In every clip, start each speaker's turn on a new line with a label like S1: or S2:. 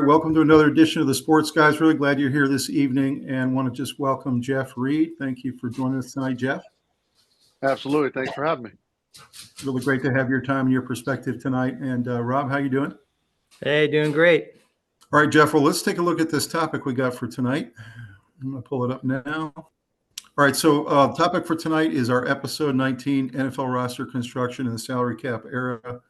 S1: right, welcome to another edition of the Sports Guys. Really glad you're here this evening and want to just welcome Jeff Reed. Thank you for joining us tonight, Jeff.
S2: Absolutely. Thanks for having me.
S1: Really great to have your time and your perspective tonight. And Rob, how you doing?
S3: Hey, doing great.
S1: All right, Jeff, well, let's take a look at this topic we got for tonight. I'm going to pull it up now. All right, so topic for tonight is our episode 19, NFL roster construction in the salary cap era.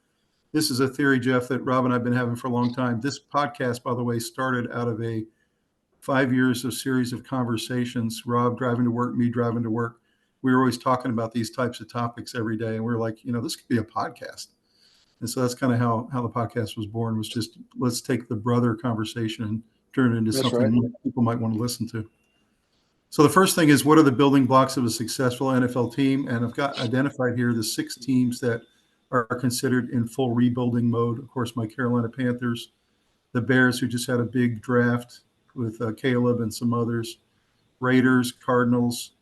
S1: This is a theory, Jeff, that Rob and I have been having for a long time. This podcast, by the way, started out of a 5 years of series of conversations, Rob driving to work, me driving to work. We were always talking about these types of topics every day. And we were like, this could be a podcast. And so that's kind of how the podcast was born, was just let's take the brother conversation and turn it into something people might want to listen to. So the first thing is, what are the building blocks of a successful NFL team? And I've got identified here the 6 teams that are considered in full rebuilding mode. Of course, my Carolina Panthers, the Bears, who just had a big draft with Caleb and some others, Raiders, Cardinals,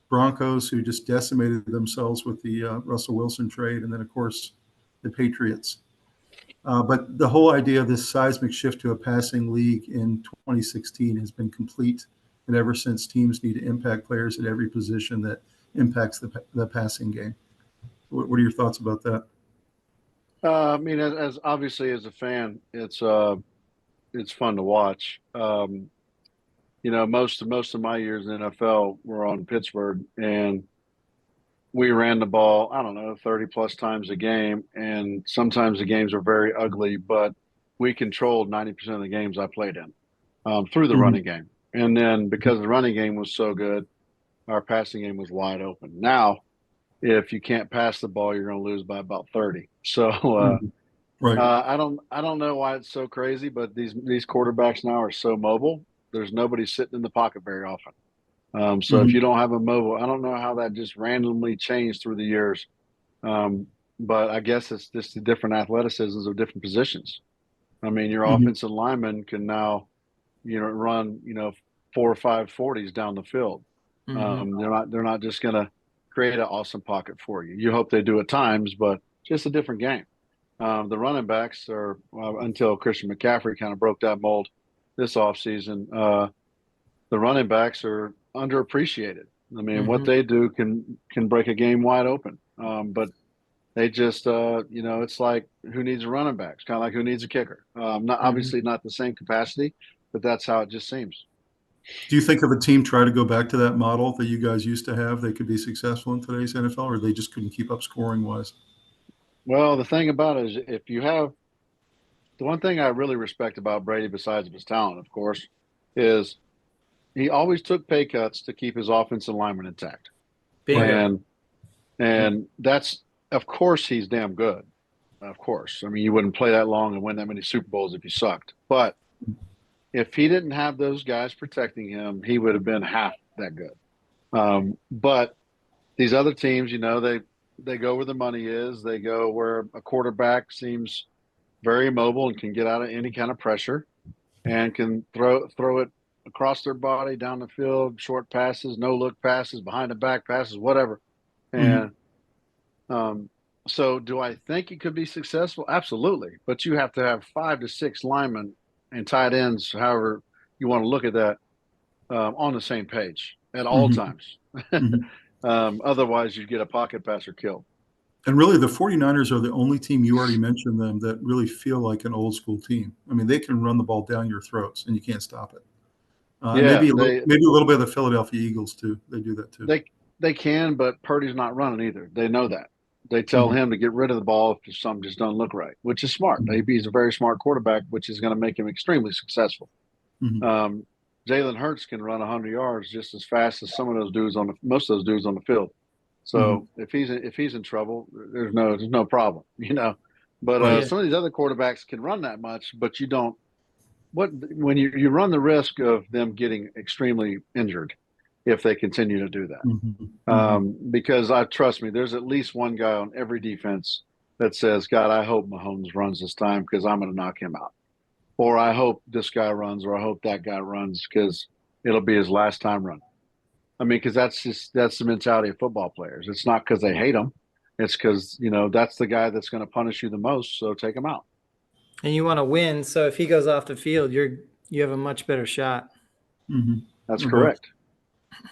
S1: Broncos, who just decimated themselves with the Russell Wilson trade, and then, of course, the Patriots. But the whole idea of this seismic shift to a passing league in 2016 has been complete, and ever since, teams need to impact players at every position that impacts the passing game. What are your thoughts about that?
S2: I mean, as obviously as a fan, it's fun to watch. Most of my years in the NFL were on Pittsburgh, and we ran the ball, 30 plus times a game, and sometimes the games were very ugly, but we controlled 90% of the games I played in through the running game. And then because the running game was so good, our passing game was wide open. Now, if you can't pass the ball, you're going to lose by about 30. So I don't know why it's so crazy, but these quarterbacks now are so mobile. There's nobody sitting in the pocket very often. If you don't have a mobile, I don't know how that just randomly changed through the years. But I guess it's just the different athleticisms of different positions. I mean, your offensive linemen can now, run, 4 or 5 40s down the field. They're not just going to create an awesome pocket for you. You hope they do at times, but just a different game. The running backs are, until Christian McCaffrey kind of broke that mold this offseason, the running backs are underappreciated. I mean, what they do can break a game wide open. But they just, it's like, who needs a running back? It's kind of like who needs a kicker. Obviously not the same capacity, but that's how it just seems.
S1: Do you think if a team tried to go back to that model that you guys used to have, they could be successful in today's NFL, or they just couldn't keep up scoring-wise?
S2: Well, the thing about it is, if you have – the one thing I really respect about Brady, besides his talent, of course, is he always took pay cuts to keep his offensive linemen intact. And that's – of course he's damn good. Of course. I mean, you wouldn't play that long and win that many Super Bowls if you sucked. But – if he didn't have those guys protecting him, he would have been half that good. But these other teams, they go where the money is. They go where a quarterback seems very mobile and can get out of any kind of pressure and can throw it across their body, down the field, short passes, no-look passes, behind-the-back passes, whatever. And so do I think it could be successful? Absolutely. But you have to have 5 to 6 linemen and tight ends, however you want to look at that, on the same page at all times. Otherwise, you get a pocket passer killed.
S1: And really, the 49ers are the only team, you already mentioned them, that really feel like an old school team. I mean, they can run the ball down your throats, and you can't stop it. Maybe a little bit of the Philadelphia Eagles, too. They do that, too.
S2: They can, but Purdy's not running either. They know that. They tell him to get rid of the ball if something just doesn't look right, which is smart. He's a very smart quarterback, which is going to make him extremely successful. Jalen Hurts can run 100 yards just as fast as some of those dudes most of those dudes on the field. So if he's in trouble, there's no problem, But some of these other quarterbacks can run that much, but you don't. When you run the risk of them getting extremely injured if they continue to do that. Because trust me, there's at least one guy on every defense that says, God, I hope Mahomes runs this time because I'm going to knock him out. Or I hope this guy runs, or I hope that guy runs because it'll be his last time running. I mean, because that's the mentality of football players. It's not because they hate him. It's because, that's the guy that's going to punish you the most, so take him out.
S3: And you want to win, so if he goes off the field, you have a much better shot.
S1: Mm-hmm.
S2: That's
S1: Okay.
S2: correct.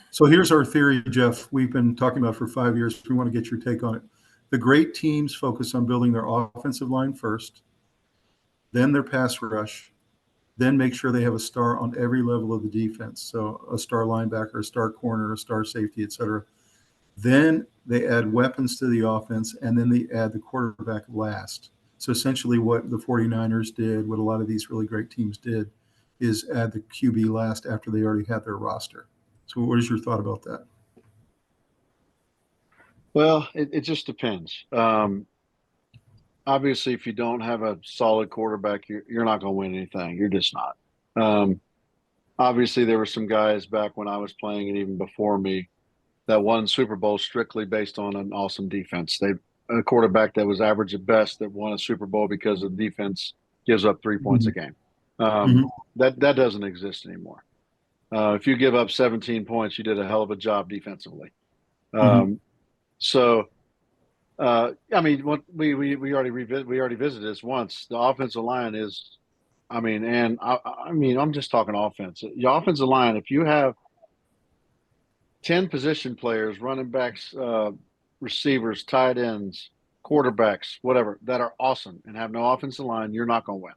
S1: So here's our theory, Jeff. We've been talking about for 5 years. We want to get your take on it. The great teams focus on building their offensive line first, then their pass rush, then make sure they have a star on every level of the defense. So a star linebacker, a star corner, a star safety, et cetera. Then they add weapons to the offense, and then they add the quarterback last. So essentially what the 49ers did, what a lot of these really great teams did, is add the QB last after they already had their roster. So what is your thought about that?
S2: Well, it just depends. Obviously, if you don't have a solid quarterback, you're not going to win anything. You're just not. Obviously, there were some guys back when I was playing and even before me that won Super Bowl strictly based on an awesome defense. A quarterback that was average at best that won a Super Bowl because the defense gives up 3 points a game. That doesn't exist anymore. If you give up 17 points, you did a hell of a job defensively. So, I mean, what we already visited this once. The offensive line is, I mean, and I mean, I'm just talking offense. Your offensive line, if you have 10 position players, running backs, receivers, tight ends, quarterbacks, whatever, that are awesome and have no offensive line, you're not going to win.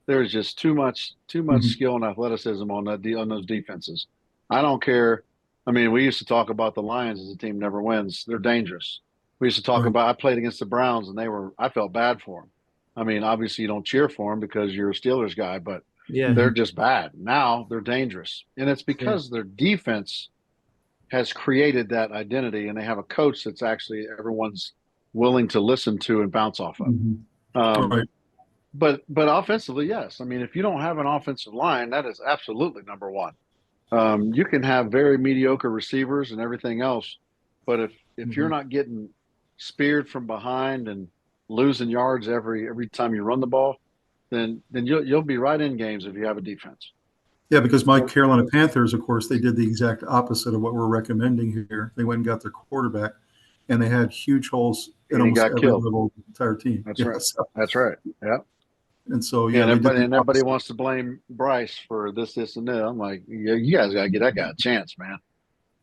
S2: There's just too much skill and athleticism on those defenses. I don't care. I mean, we used to talk about the Lions as a team never wins. They're dangerous. We used to talk about, I played against the Browns and I felt bad for them. I mean, obviously you don't cheer for them because you're a Steelers guy, but they're just bad. Now they're dangerous. And it's because their defense has created that identity, and they have a coach that's actually everyone's willing to listen to and bounce off of. But offensively, yes. I mean, if you don't have an offensive line, that is absolutely number one. You can have very mediocre receivers and everything else, but if you're not getting speared from behind and losing yards every time you run the ball, then you'll be right in games if you have a defense.
S1: Yeah, because my Carolina Panthers, of course, they did the exact opposite of what we're recommending here. They went and got their quarterback, and they had huge holes in almost every level of the entire team.
S2: That's right. That's right. Yeah.
S1: And so,
S2: and everybody wants to blame Bryce for this, and that. I'm like, you guys got to get that guy a chance, man.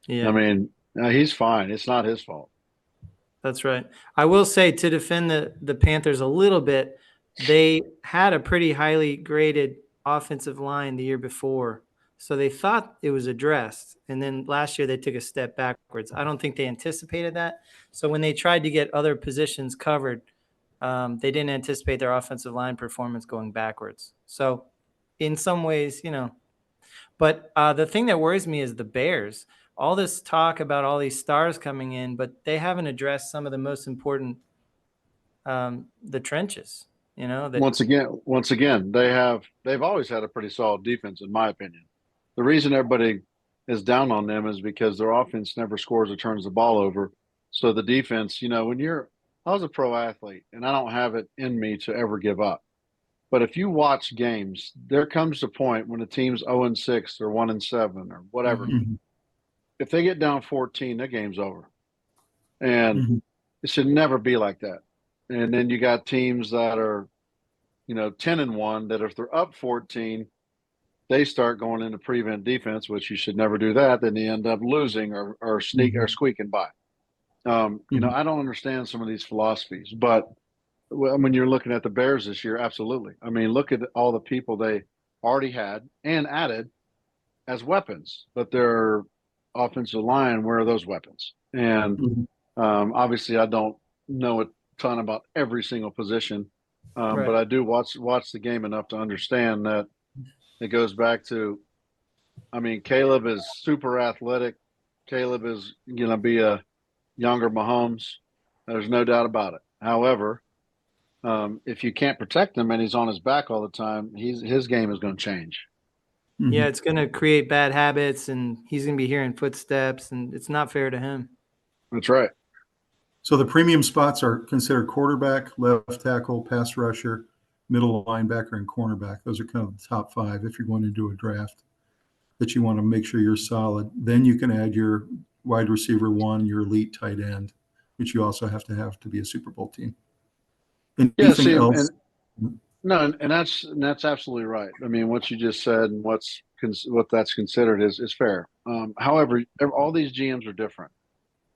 S2: Yeah. I mean, he's fine. It's not his fault.
S3: That's right. I will say, to defend the Panthers a little bit, they had a pretty highly graded offensive line the year before. So they thought it was addressed. And then last year they took a step backwards. I don't think they anticipated that. So when they tried to get other positions covered, they didn't anticipate their offensive line performance going backwards. So in some ways, but the thing that worries me is the Bears. All this talk about all these stars coming in, but they haven't addressed some of the most important, the trenches. Once
S2: again, they've always had a pretty solid defense, in my opinion. The reason everybody is down on them is because their offense never scores or turns the ball over. So the defense, I was a pro athlete, and I don't have it in me to ever give up. But if you watch games, there comes a point when a team's 0-6 or 1-7 or whatever. If they get down 14, their game's over. And it should never be like that. And then you got teams that are, 10-1, that if they're up 14, they start going into prevent defense, which you should never do that. Then you end up losing or squeaking by. I don't understand some of these philosophies, but when you're looking at the Bears this year, absolutely. I mean, look at all the people they already had and added as weapons, but their offensive line, where are those weapons? And obviously I don't know a ton about every single position, but I do watch the game enough to understand that it goes back to, I mean, Caleb is super athletic. Caleb is going to be a younger Mahomes. There's no doubt about it. However, if you can't protect him and he's on his back all the time, his game is going to change.
S3: Yeah, it's going to create bad habits, and he's going to be hearing footsteps, and it's not fair to him.
S2: That's right.
S1: So the premium spots are considered quarterback, left tackle, pass rusher, middle linebacker, and cornerback. Those are kind of the top five if you're going to do a draft that you want to make sure you're solid. Then you can add your wide receiver one, your elite tight end, which you also have to be a Super Bowl team. Anything else?
S2: No, and that's absolutely right. I mean, what you just said and what that's considered is fair. However, all these GMs are different.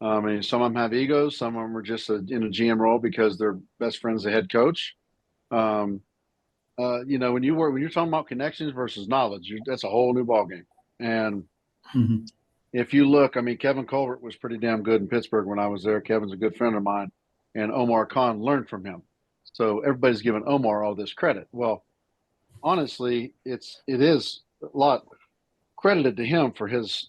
S2: I mean, some of them have egos. Some of them are just in a GM role because they're best friends, the head coach. Um, when you're talking about connections versus knowledge, that's a whole new ballgame. And
S1: Mhm.
S2: if you look, I mean, Kevin Colbert was pretty damn good in Pittsburgh when I was there. Kevin's a good friend of mine, and Omar Khan learned from him. So everybody's giving Omar all this credit. Well, honestly, it is a lot credited to him for his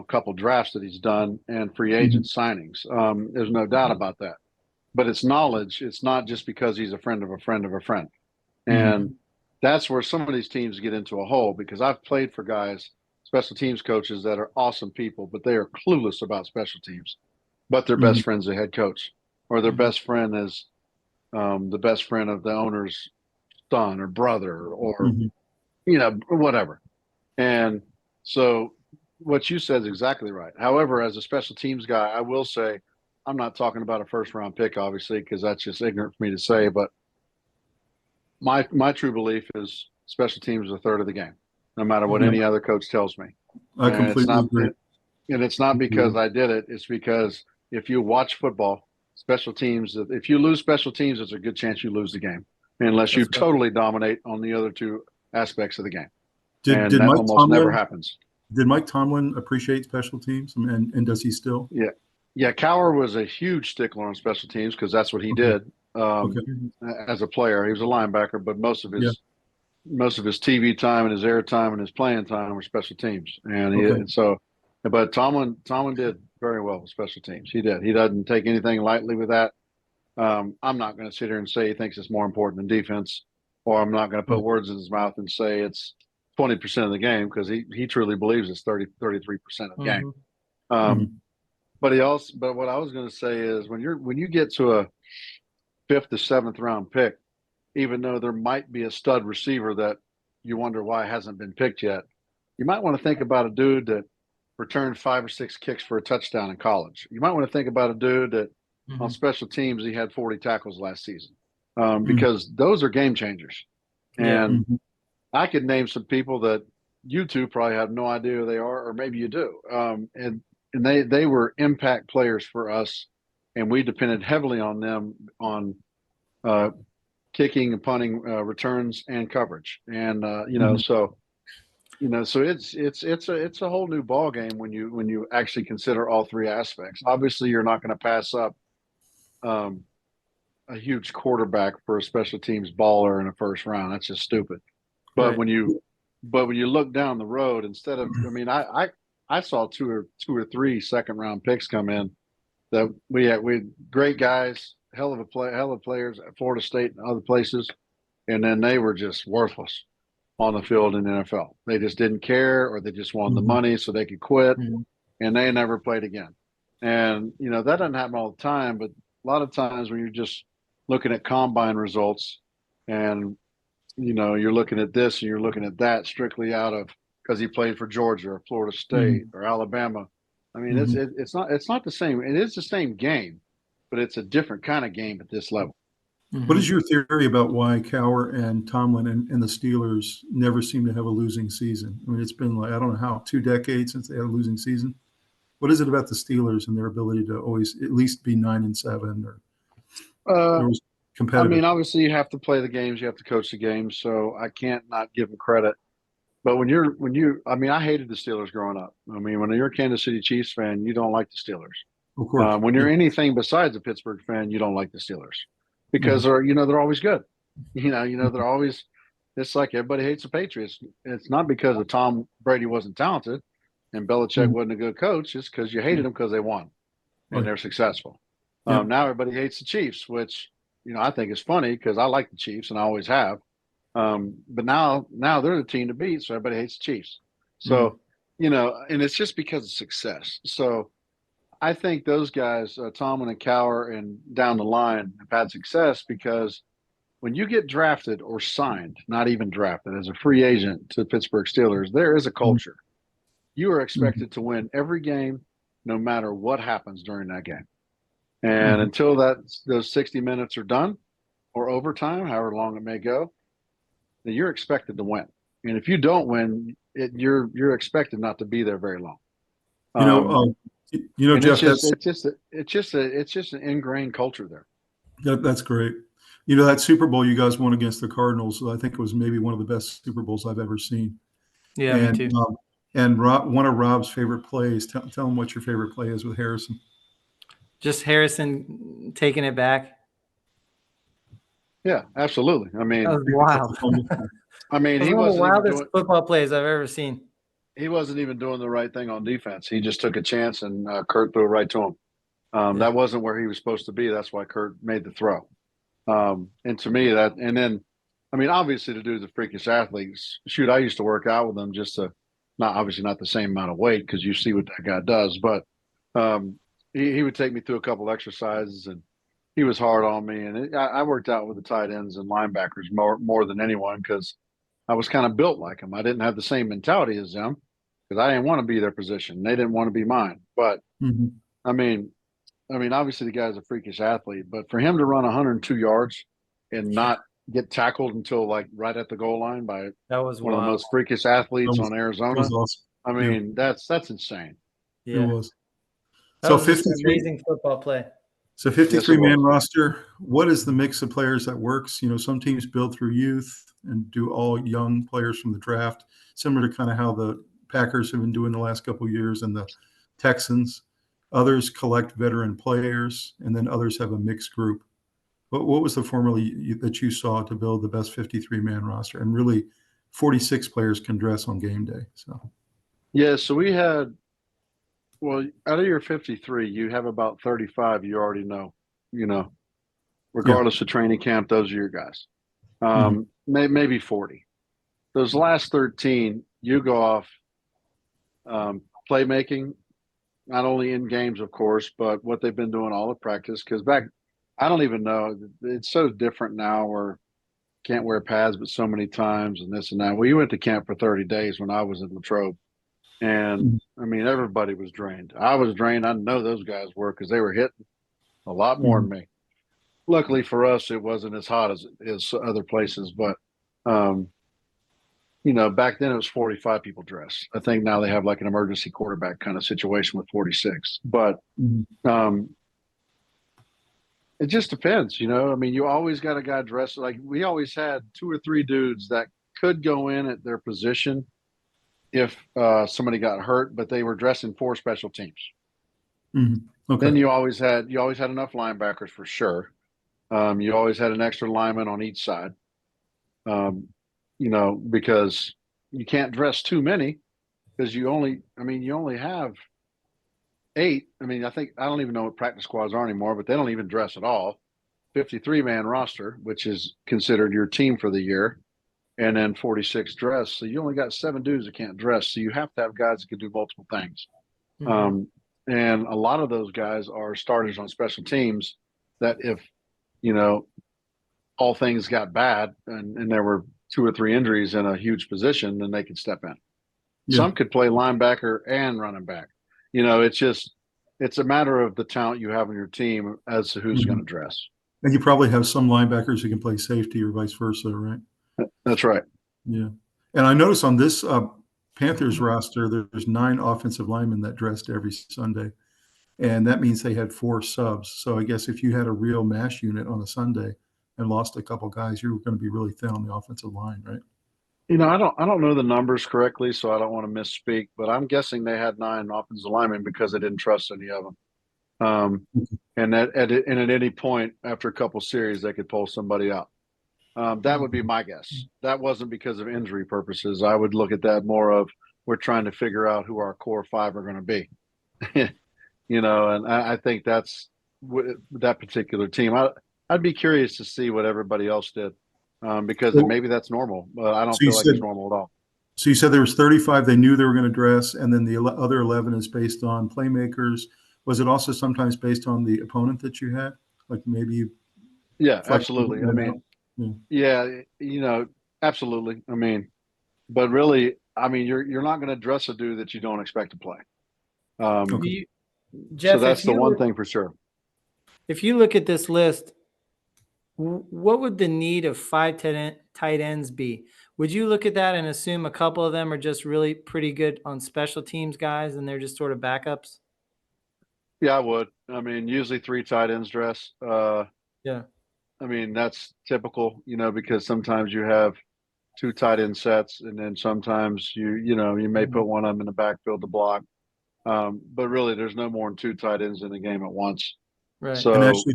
S2: couple drafts that he's done and free agent
S1: Mhm.
S2: signings. There's no doubt about that. But it's knowledge. It's not just because he's a friend of a friend of a friend. And
S1: Mhm.
S2: that's where some of these teams get into a hole because I've played for guys, special teams coaches that are awesome people, but they are clueless about special teams. But their best
S1: Mhm.
S2: friend's the head coach, or their
S3: Mhm.
S2: best friend is the best friend of the owner's son or brother, or
S1: Mhm.
S2: whatever. And so what you said is exactly right. However, as a special teams guy, I will say I'm not talking about a first round pick, obviously, because that's just ignorant for me to say. But my true belief is special teams is a third of the game, no matter what
S1: Yeah,
S2: any other coach tells me.
S1: I
S2: And it's
S1: completely
S2: not
S1: agree.
S2: and it's not because I did it. It's because if you watch football, special teams, if you lose special teams, there's a good chance you lose the game unless you
S3: That's right.
S2: totally dominate on the other two aspects of the game.
S1: Did
S2: And
S1: did
S2: that
S1: Mike
S2: almost never
S1: Tomlin
S2: happens.
S1: did Mike Tomlin appreciate special teams, and does he still?
S2: Yeah. Yeah. Cowher was a huge stickler on special teams because that's what he
S1: Okay.
S2: did
S1: Okay.
S3: Mhm.
S2: as a player. He was a linebacker, but
S1: Yeah.
S2: most of his TV time and his air time and his playing time were special teams.
S1: Okay.
S2: But Tomlin did very well with special teams. He did. He doesn't take anything lightly with that. I'm not going to sit here and say he thinks it's more important than defense, or I'm not going to put
S1: Right.
S2: words in his mouth and say it's 20% of the game because he truly believes it's 33% of the game.
S3: Mhm.
S2: Um,
S1: Mhm.
S2: but what I was going to say is when you get to a fifth to seventh round pick, even though there might be a stud receiver that you wonder why hasn't been picked yet, you might want to think about a dude that returned 5 or 6 kicks for a touchdown in college. You might want to think about a dude that on
S3: Mhm.
S2: special teams he had 40 tackles last season,
S1: Mhm.
S2: because those are game changers.
S3: Yeah.
S2: And
S1: Mhm.
S2: I could name some people that you two probably have no idea who they are, or maybe you do. And they were impact players for us, and we depended heavily on them on uh, kicking and punting returns and coverage. And
S1: Mhm.
S2: so it's a whole new ball game when you actually consider all three aspects. Obviously, you're not going to pass up um, a huge quarterback for a special teams baller in a first round. That's just stupid. But
S3: Right.
S2: when you look down the road, instead of, I mean, I saw two or three second round picks come in that we had great guys, hell of players at Florida State and other places, and then they were just worthless on the field in the NFL. They just didn't care, or they just wanted the
S1: Mhm.
S2: money so they could quit,
S3: Mhm.
S2: and they never played again. And that doesn't happen all the time, but a lot of times when you're just looking at combine results, and you're looking at this and you're looking at that strictly out of because he played for Georgia or Florida State
S1: Mhm.
S2: or Alabama. I mean,
S1: Mhm.
S2: it's not the same. It is the same game, but it's a different kind of game at this level.
S1: What is
S3: Mhm.
S1: your theory about why Cowher and Tomlin and the Steelers never seem to have a losing season? I mean, it's been like, I don't know how, 2 decades since they had a losing season. What is it about the Steelers and their ability to always at least be 9-7
S2: Uh,
S1: or was
S2: I
S1: competitive?
S2: mean, obviously you have to play the games, you have to coach the games, so I can't not give them credit. But I mean, I hated the Steelers growing up. I mean, when you're a Kansas City Chiefs fan, you don't like the Steelers.
S1: Of course.
S2: When
S1: Yeah.
S2: you're anything besides a Pittsburgh fan, you don't like the Steelers because
S1: Mhm.
S2: they're always good. They're
S1: Mhm.
S2: always. It's like everybody hates the Patriots. It's not because of Tom Brady wasn't talented and Belichick
S1: Mhm.
S2: wasn't a good coach. It's because you hated them because they won and
S1: Right.
S2: they're successful.
S1: Yep.
S2: Now everybody hates the Chiefs, which I think is funny because I like the Chiefs and I always have. But now they're the team to beat, so everybody hates the Chiefs.
S3: Mhm.
S2: So and it's just because of success. So I think those guys, Tomlin and Cowher, and down the line have had success because when you get drafted or signed, not even drafted, as a free agent to the Pittsburgh Steelers, there is a
S1: Mhm.
S2: culture. You are
S1: Mhm.
S2: expected to win every game, no matter what happens during that game. And
S1: Mhm.
S2: until those 60 minutes are done or overtime, however long it may go, that you're expected to win. And if you don't win, you're expected not to be there very long. And
S1: Jeff,
S2: it's just an ingrained culture there.
S1: That's great. That Super Bowl you guys won against the Cardinals, I think it was maybe one of the best Super Bowls I've ever seen.
S3: Yeah,
S1: and,
S3: me too.
S1: And one of Rob's favorite plays, tell him what your favorite play is with Harrison.
S3: Just Harrison taking it back.
S2: Yeah, absolutely. I mean,
S3: that was wild.
S2: I mean,
S3: he was one of the wildest football plays I've ever seen.
S2: He wasn't even doing the right thing on defense. He just took a chance, and Kurt threw it right to him. That wasn't where he was supposed to be. That's why Kurt made the throw. And to me, and then, I mean, obviously the dude's a freakish athlete. Shoot, I used to work out with him just to, not the same amount of weight because you see what that guy does, but he would take me through a couple exercises, and he was hard on me. And I worked out with the tight ends and linebackers more than anyone because I was kind of built like them. I didn't have the same mentality as them because I didn't want to be their position. They didn't want to be mine. But I mean, obviously the guy's a freakish athlete, but for him to run 102 yards and not get tackled until like right at the goal line by one of the most freakish athletes on Arizona.
S1: That was awesome.
S2: I mean, that's insane.
S3: Yeah.
S1: It was.
S3: That was 53 amazing football play.
S1: So 53-man roster, what is the mix of players that works? Some teams build through youth and do all young players from the draft, similar to kind of how the Packers have been doing the last couple of years and the Texans. Others collect veteran players, and then others have a mixed group. What was the formula that you saw to build the best 53-man roster? And really, 46 players can dress on game day.
S2: So we had, out of your 53, you have about 35 you already know, regardless of training camp, those are your guys. Maybe 40. Those last 13, you go off playmaking, not only in games, of course, but what they've been doing all the practice. Because I don't even know. It's so different now where can't wear pads but so many times and this and that. We went to camp for 30 days when I was in Latrobe. And, I mean, everybody was drained. I was drained. I know those guys were because they were hitting a lot more than me. Luckily for us, it wasn't as hot as other places. But, back then it was 45 people dressed. I think now they have like an emergency quarterback kind of situation with 46. But it just depends, I mean, you always got a guy dressed. Like we always had 2 or 3 dudes that could go in at their position if somebody got hurt, but they were dressing for special teams. Okay. Then you always had enough linebackers for sure. You always had an extra lineman on each side. Because you can't dress too many because you only have 8. I mean, I don't even know what practice squads are anymore, but they don't even dress at all. 53-man roster, which is considered your team for the year. And then 46 dress. So you only got 7 dudes that can't dress. So you have to have guys that can do multiple things. And a lot of those guys are starters on special teams that if, all things got bad and there were 2 or 3 injuries in a huge position, then they could step in. Some could play linebacker and running back. It's a matter of the talent you have on your team as to who's going to dress.
S1: And you probably have some linebackers who can play safety or vice versa, right?
S2: That's right.
S1: Yeah. And I noticed on this Panthers roster, there's 9 offensive linemen that dressed every Sunday. And that means they had 4 subs. So I guess if you had a real mash unit on a Sunday and lost a couple guys, you were going to be really thin on the offensive line, right?
S2: I don't know the numbers correctly, so I don't want to misspeak, but I'm guessing they had 9 offensive linemen because they didn't trust any of them. And at any point after a couple series, they could pull somebody out. That would be my guess. That wasn't because of injury purposes. I would look at that more of we're trying to figure out who our core 5 are going to be. And I think that's that particular team. I'd be curious to see what everybody else did because maybe that's normal, but I don't feel like it's normal at all.
S1: So you said there was 35 they knew they were going to dress, and then the other 11 is based on playmakers. Was it also sometimes based on the opponent that you had? Like maybe
S2: Yeah, absolutely. I mean, absolutely. I mean, but really, I mean, you're not going to dress a dude that you don't expect to play.
S3: Jeff,
S2: so that's the one thing for sure.
S3: If you look at this list, What would the need of five tight ends be? Would you look at that and assume a couple of them are just really pretty good on special teams guys and they're just sort of backups?
S2: Yeah, I would. I mean, usually 3 tight ends dress.
S3: Yeah.
S2: I mean, that's typical, because sometimes you have 2 tight end sets, and then sometimes you may put one of them in the backfield to block. But really, there's no more than 2 tight ends in the game at once.
S3: Right.
S1: And
S2: So
S1: actually,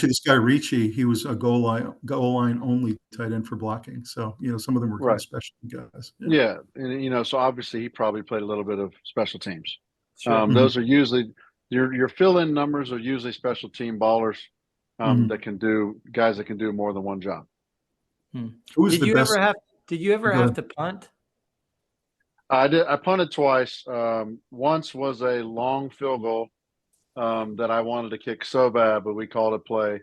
S1: this guy Ricci, he was a goal line only tight end for blocking. So some of them were kind
S2: right,
S1: of special guys.
S2: yeah, and so obviously he probably played a little bit of special teams.
S3: Sure.
S2: Those are usually your fill-in numbers are usually special team ballers that can do guys that can do more than one job.
S1: Who was
S3: Did
S1: the
S3: you
S1: best?
S3: ever have? Did you ever
S1: Go
S3: have
S1: ahead.
S3: to punt?
S2: I did. I punted twice. Once was a long field goal that I wanted to kick so bad, but we called it play.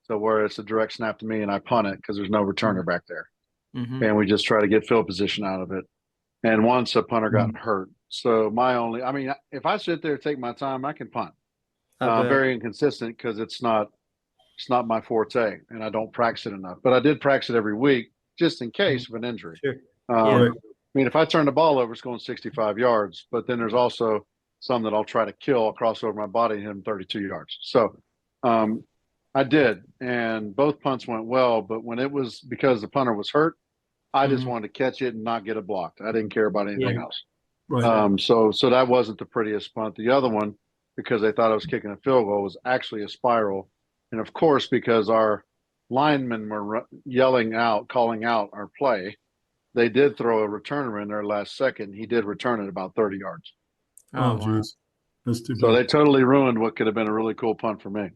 S2: So where it's a direct snap to me, and I punt it because there's no returner back there, and we just try to get field position out of it. And once a punter got hurt, so if I sit there and take my time, I can punt. Very inconsistent because it's not my forte, and I don't practice it enough. But I did practice it every week just in case of an injury.
S3: Sure.
S1: Right.
S2: I mean, if I turn the ball over, it's going 65 yards. But then there's also some that I'll try to kill. I'll cross over my body and hit him 32 yards. So I did, and both punts went well. But when it was because the punter was hurt, I just wanted to catch it and not get it blocked. I didn't care about anything else.
S1: Right.
S2: So that wasn't the prettiest punt. The other one, because they thought I was kicking a field goal, was actually a spiral. And of course, because our linemen were calling out our play, they did throw a returner in there last second. He did return it about 30 yards.
S1: Oh, geez. That's too bad.
S2: So they totally ruined what could have been a really cool punt for me.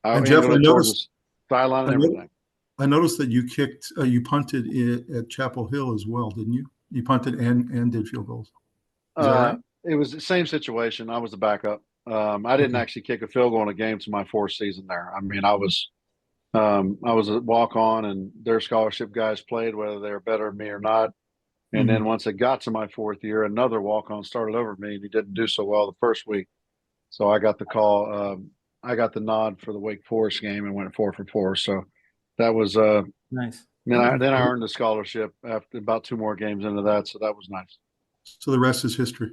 S1: And Jeff, I noticed
S2: sideline and everything.
S1: I noticed that you punted at Chapel Hill as well, didn't you? You punted and did field goals. Is that right?
S2: It was the same situation. I was the backup. I didn't actually kick a field goal in a game to my 4th season there. I mean, I was a walk-on, and their scholarship guys played, whether they were better than me or not. And then once it got to my 4th year, another walk-on started over me, and he didn't do so well the first week. So I got the call. I got the nod for the Wake Forest game and went 4 for 4. So that was
S3: nice.
S2: Then I earned a scholarship after about 2 more games into that. So that was nice.
S1: So the rest is history.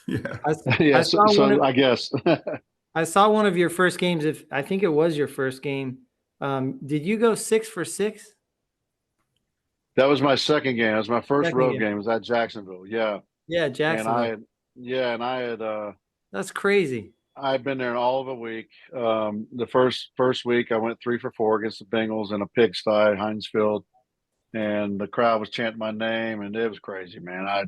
S1: Yeah.
S2: I guess.
S3: I saw one of your first games. I think it was your first game. Did you go 6 for 6?
S2: That was my second game. It was my first road game. It was at Jacksonville. Yeah.
S3: Yeah, Jacksonville.
S2: And I had
S3: That's crazy.
S2: I'd been there all of a week. The first week I went 3 for 4 against the Bengals in a pigsty, Heinz Field, and the crowd was chanting my name, and it was crazy, man. I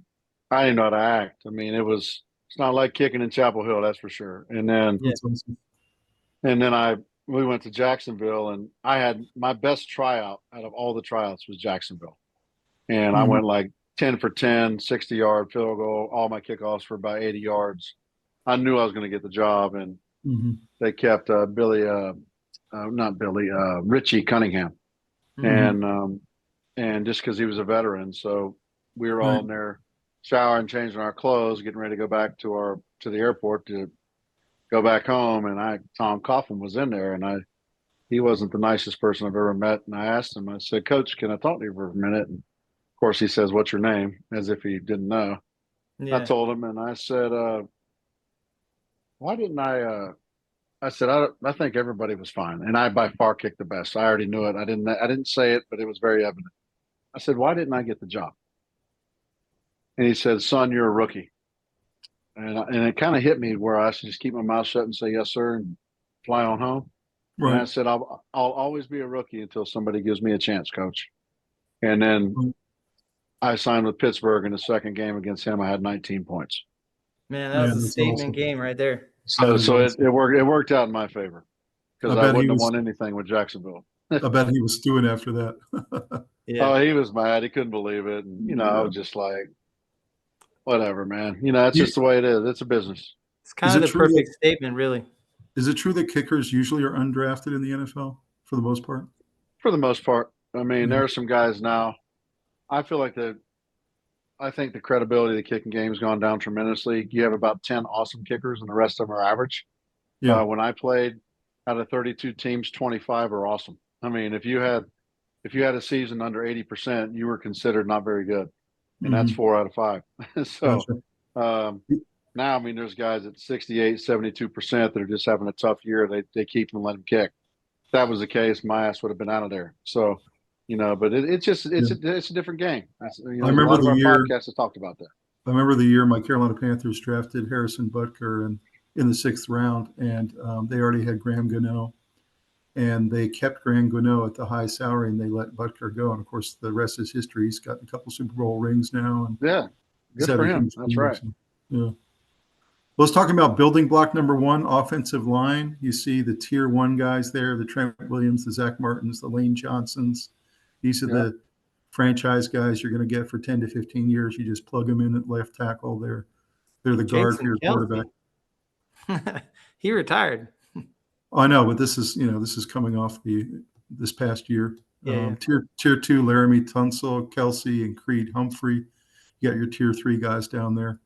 S2: didn't know how to act. I mean, it's not like kicking in Chapel Hill, that's for sure. And then we went to Jacksonville, and I had my best tryout out of all the tryouts was Jacksonville. And I went like 10 for 10, 60-yard field goal. All my kickoffs were about 80 yards. I knew I was going to get the job, and they kept Richie Cunningham. And just because he was a veteran. So we were all in there showering, changing our clothes, getting ready to go back to the airport to go back home. And Tom Coughlin was in there, and he wasn't the nicest person I've ever met. And I asked him, I said, "Coach, can I talk to you for a minute?" And of course he says, "What's your name?" As if he didn't know. Yeah. I told him, and I said, why didn't I said, I think everybody was fine. And I by far kicked the best. I already knew it. I didn't say it, but it was very evident. I said, why didn't I get the job? And he said, "Son, you're a rookie." And it kind of hit me where I should just keep my mouth shut and say, "Yes, sir," and fly on home. Right. And I said, I'll always be a rookie until somebody gives me a chance, Coach. And then I signed with Pittsburgh in the second game against him. I had 19 points.
S3: Man, that was a statement game right there.
S2: So it worked out in my favor because I wouldn't have won anything with Jacksonville.
S1: I bet he was stewing after that.
S2: Yeah. Oh, he was mad. He couldn't believe it. And, I was just like, whatever, man. That's just the way it is. It's a business.
S3: It's kind of the perfect statement, really.
S1: Is it true that kickers usually are undrafted in the NFL for the most part?
S2: For the most part. I mean, there are some guys now. I feel like I think the credibility of the kicking game has gone down tremendously. You have about 10 awesome kickers, and the rest of them are average. Yeah. When I played, out of 32 teams, 25 are awesome. I mean, if you had a season under 80%, you were considered not very good, and that's 4 out of 5. So
S1: Gotcha.
S2: now, I mean, there's guys at 68, 72% that are just having a tough year. They keep them and let them kick. If that was the case, my ass would have been out of there. So, but it's a different game.
S1: I remember
S2: a lot of
S1: the
S2: our
S1: year.
S2: podcasts have talked about that.
S1: I remember the year my Carolina Panthers drafted Harrison Butker in the 6th round, and they already had Graham Gano, and they kept Graham Gano at the high salary, and they let Butker go. And of course, the rest is history. He's got a couple Super Bowl rings now, and
S2: Yeah, good for him. That's right.
S1: So, yeah. Well, let's talk about building block number 1, offensive line. You see the tier 1 guys there: the Trent Williams, the Zach Martins, the Lane Johnsons. These are the franchise guys you're going to get for 10 to 15 years. You just plug them in at left tackle. They're the guard for your quarterback.
S3: He retired.
S1: I know, but this is coming off this past year.
S3: Yeah.
S1: Tier 2, Laramie Tunsil, Kelsey, and Creed Humphrey. You got your tier 3 guys down there.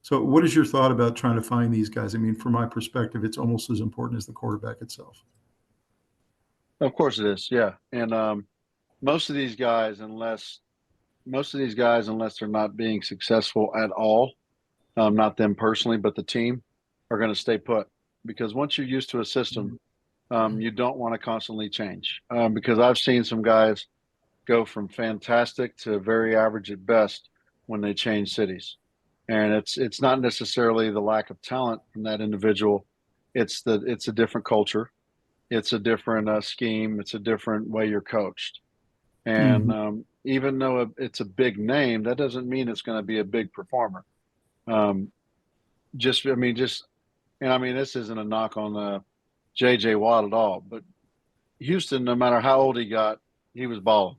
S1: So what is your thought about trying to find these guys? I mean, from my perspective, it's almost as important as the quarterback itself.
S2: Of course it is. Yeah. And most of these guys, unless they're not being successful at all, not them personally, but the team, are going to stay put, because once you're used to a system, you don't want to constantly change, because I've seen some guys go from fantastic to very average at best when they change cities. And it's not necessarily the lack of talent from that individual. It's a different culture. It's a different scheme. It's a different way you're coached. And even though it's a big name, that doesn't mean it's going to be a big performer. This isn't a knock on J.J. Watt at all, but Houston, no matter how old he got, he was balling.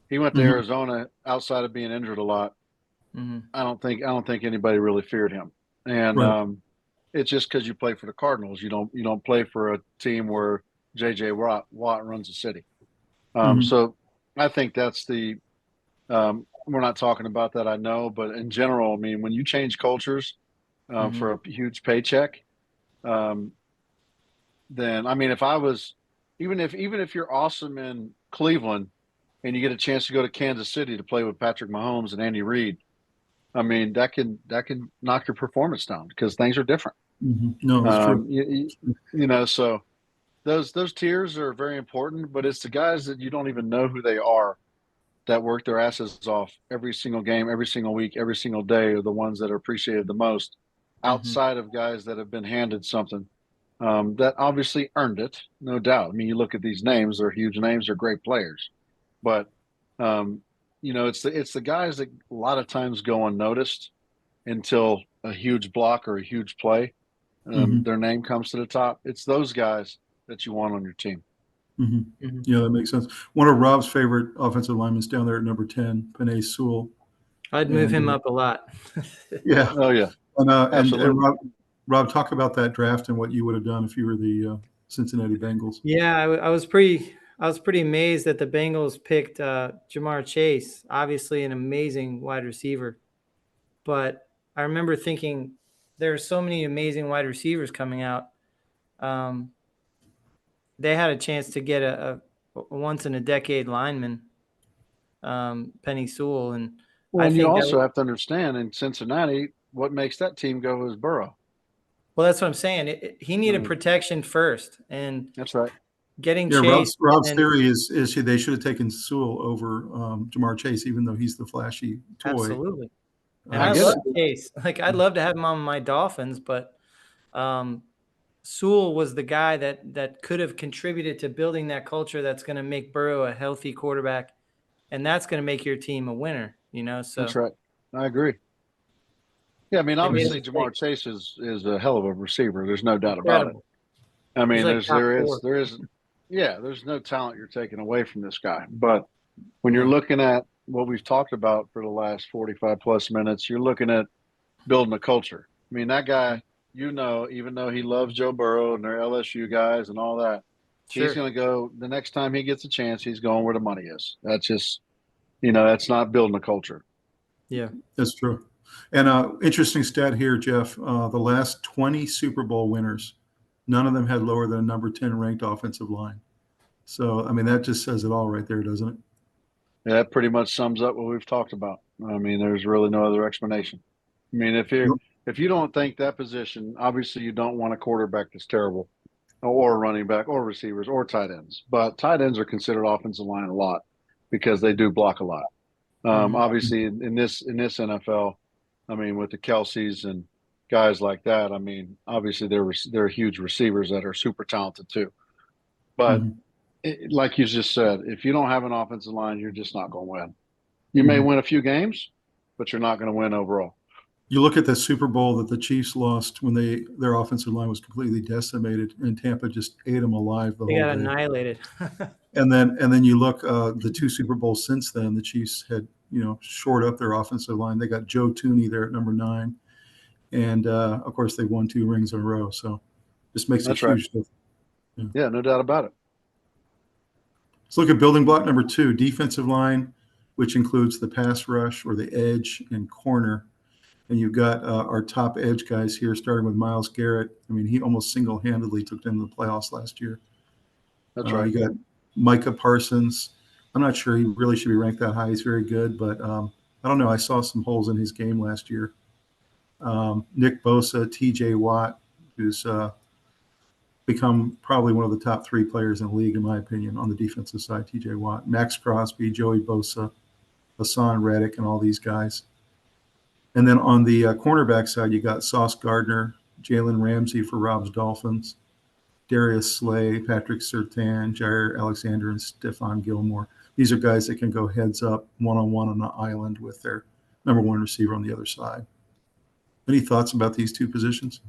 S2: He went to Arizona outside of being injured a lot. I don't think anybody really feared him. And it's just because you play for the Cardinals. You don't play for a team where J.J. Watt runs the city. So I think that's we're not talking about that, I know, but in general, I mean, when you change cultures for a huge paycheck, then, I mean, if I was, even if you're awesome in Cleveland and you get a chance to go to Kansas City to play with Patrick Mahomes and Andy Reid, I mean, that can knock your performance down, because things are different.
S1: No, that's true.
S2: So those tiers are very important, but it's the guys that you don't even know who they are that work their asses off every single game, every single week, every single day, are the ones that are appreciated the most, outside of guys that have been handed something that obviously earned it, no doubt. I mean, you look at these names; they're huge names, they're great players, but it's the guys that a lot of times go unnoticed until a huge block or a huge play, their name comes to the top. It's those guys that you want on your team.
S1: Yeah, that makes sense. One of Rob's favorite offensive linemen is down there at number 10, Penei Sewell.
S3: I'd move him up a lot.
S1: Yeah.
S2: Oh yeah.
S1: And Rob, talk about that draft and what you would have done if you were the Cincinnati Bengals.
S3: Yeah, I was pretty amazed that the Bengals picked Jamar Chase, obviously an amazing wide receiver. But I remember thinking there are so many amazing wide receivers coming out. They had a chance to get a once-in-a-decade lineman, Penei Sewell. And
S2: you also have to understand, in Cincinnati, what makes that team go is Burrow.
S3: Well, that's what I'm saying. He needed protection first. And
S2: that's right.
S3: Getting Chase.
S1: Rob's theory is they should have taken Sewell over Jamar Chase, even though he's the flashy toy.
S3: Absolutely. And I love Chase. Like, I'd love to have him on my Dolphins, but Sewell was the guy that could have contributed to building that culture that's going to make Burrow a healthy quarterback, and that's going to make your team a winner, So
S2: that's right. I agree. Yeah, I mean, obviously Jamar Chase is a hell of a receiver. There's no doubt about it. I mean, there's no talent you're taking away from this guy. But when you're looking at what we've talked about for the last 45 plus minutes, you're looking at building a culture. I mean, that guy, even though he loves Joe Burrow and they're LSU guys and all that, he's going to go the next time he gets a chance, he's going where the money is. That's just, that's not building a culture.
S3: Yeah,
S1: that's true. And interesting stat here, Jeff, the last 20 Super Bowl winners, none of them had lower than a number 10 ranked offensive line. So, I mean, that just says it all right there, doesn't it?
S2: Yeah, that pretty much sums up what we've talked about. I mean, there's really no other explanation. I mean, if you don't think that position, obviously you don't want a quarterback that's terrible, or a running back, or receivers, or tight ends. But tight ends are considered offensive line a lot because they do block a lot. Obviously, in this NFL, I mean, with the Kelseys and guys like that, I mean, obviously they're huge receivers that are super talented too. But like you just said, if you don't have an offensive line, you're just not going to win. You may win a few games, but you're not going to win overall.
S1: You look at the Super Bowl that the Chiefs lost when their offensive line was completely decimated, and Tampa just ate them alive the
S3: They
S1: whole
S3: got
S1: day.
S3: annihilated.
S1: And then you look the two Super Bowls since then, the Chiefs had shored up their offensive line. They got Joe Tooney there at number 9, and of course they won 2 rings in a row. So this makes
S2: That's
S1: a huge difference.
S2: Yeah, no doubt about it.
S1: Let's look at building block number 2, defensive line, which includes the pass rush or the edge and corner. And you've got our top edge guys here, starting with Myles Garrett. I mean, he almost single-handedly took them to the playoffs last year.
S2: That's right.
S1: You got Micah Parsons. I'm not sure he really should be ranked that high. He's very good, but I don't know. I saw some holes in his game last year. Nick Bosa, T.J. Watt, who's become probably one of the top 3 players in the league, in my opinion, on the defensive side. T.J. Watt, Max Crosby, Joey Bosa, Hassan Reddick, and all these guys. And then on the cornerback side, you got Sauce Gardner, Jalen Ramsey for Rob's Dolphins, Darius Slay, Patrick Surtain, Jair Alexander, and Stephon Gilmore. These are guys that can go heads up one-on-one on an island with their number 1 receiver on the other side. Any thoughts about these 2 positions?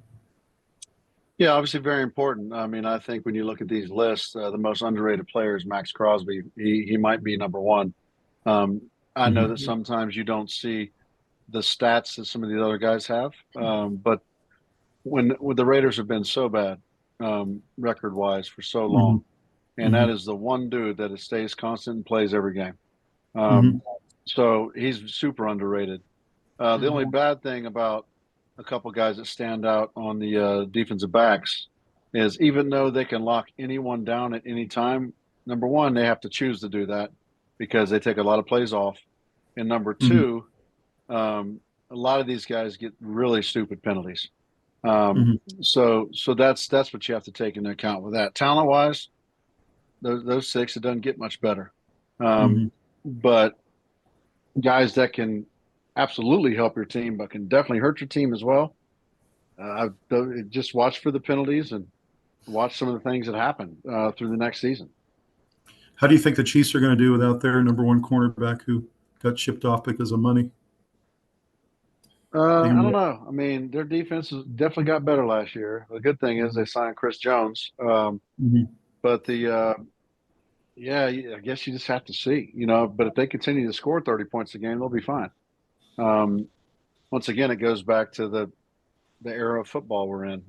S2: Yeah, obviously very important. I mean, I think when you look at these lists, the most underrated player is Max Crosby. He might be number 1. I know that sometimes you don't see the stats that some of the other guys have, but when the Raiders have been so bad record-wise for so long, and that is the one dude that stays constant and plays every game. So he's super underrated. The only bad thing about a couple guys that stand out on the defensive backs is even though they can lock anyone down at any time, number 1, they have to choose to do that because they take a lot of plays off. And number 2, a lot of these guys get really stupid penalties. So that's what you have to take into account with that. Talent-wise, those 6, it doesn't get much better. But guys that can absolutely help your team, but can definitely hurt your team as well. Just watch for the penalties and watch some of the things that happen through the next season.
S1: How do you think the Chiefs are going to do without their number 1 cornerback who got shipped off because of money?
S2: I don't know. I mean, their defense definitely got better last year. The good thing is they signed Chris Jones. But yeah, I guess you just have to see, but if they continue to score 30 points a game, they'll be fine. Once again, it goes back to the era of football we're in.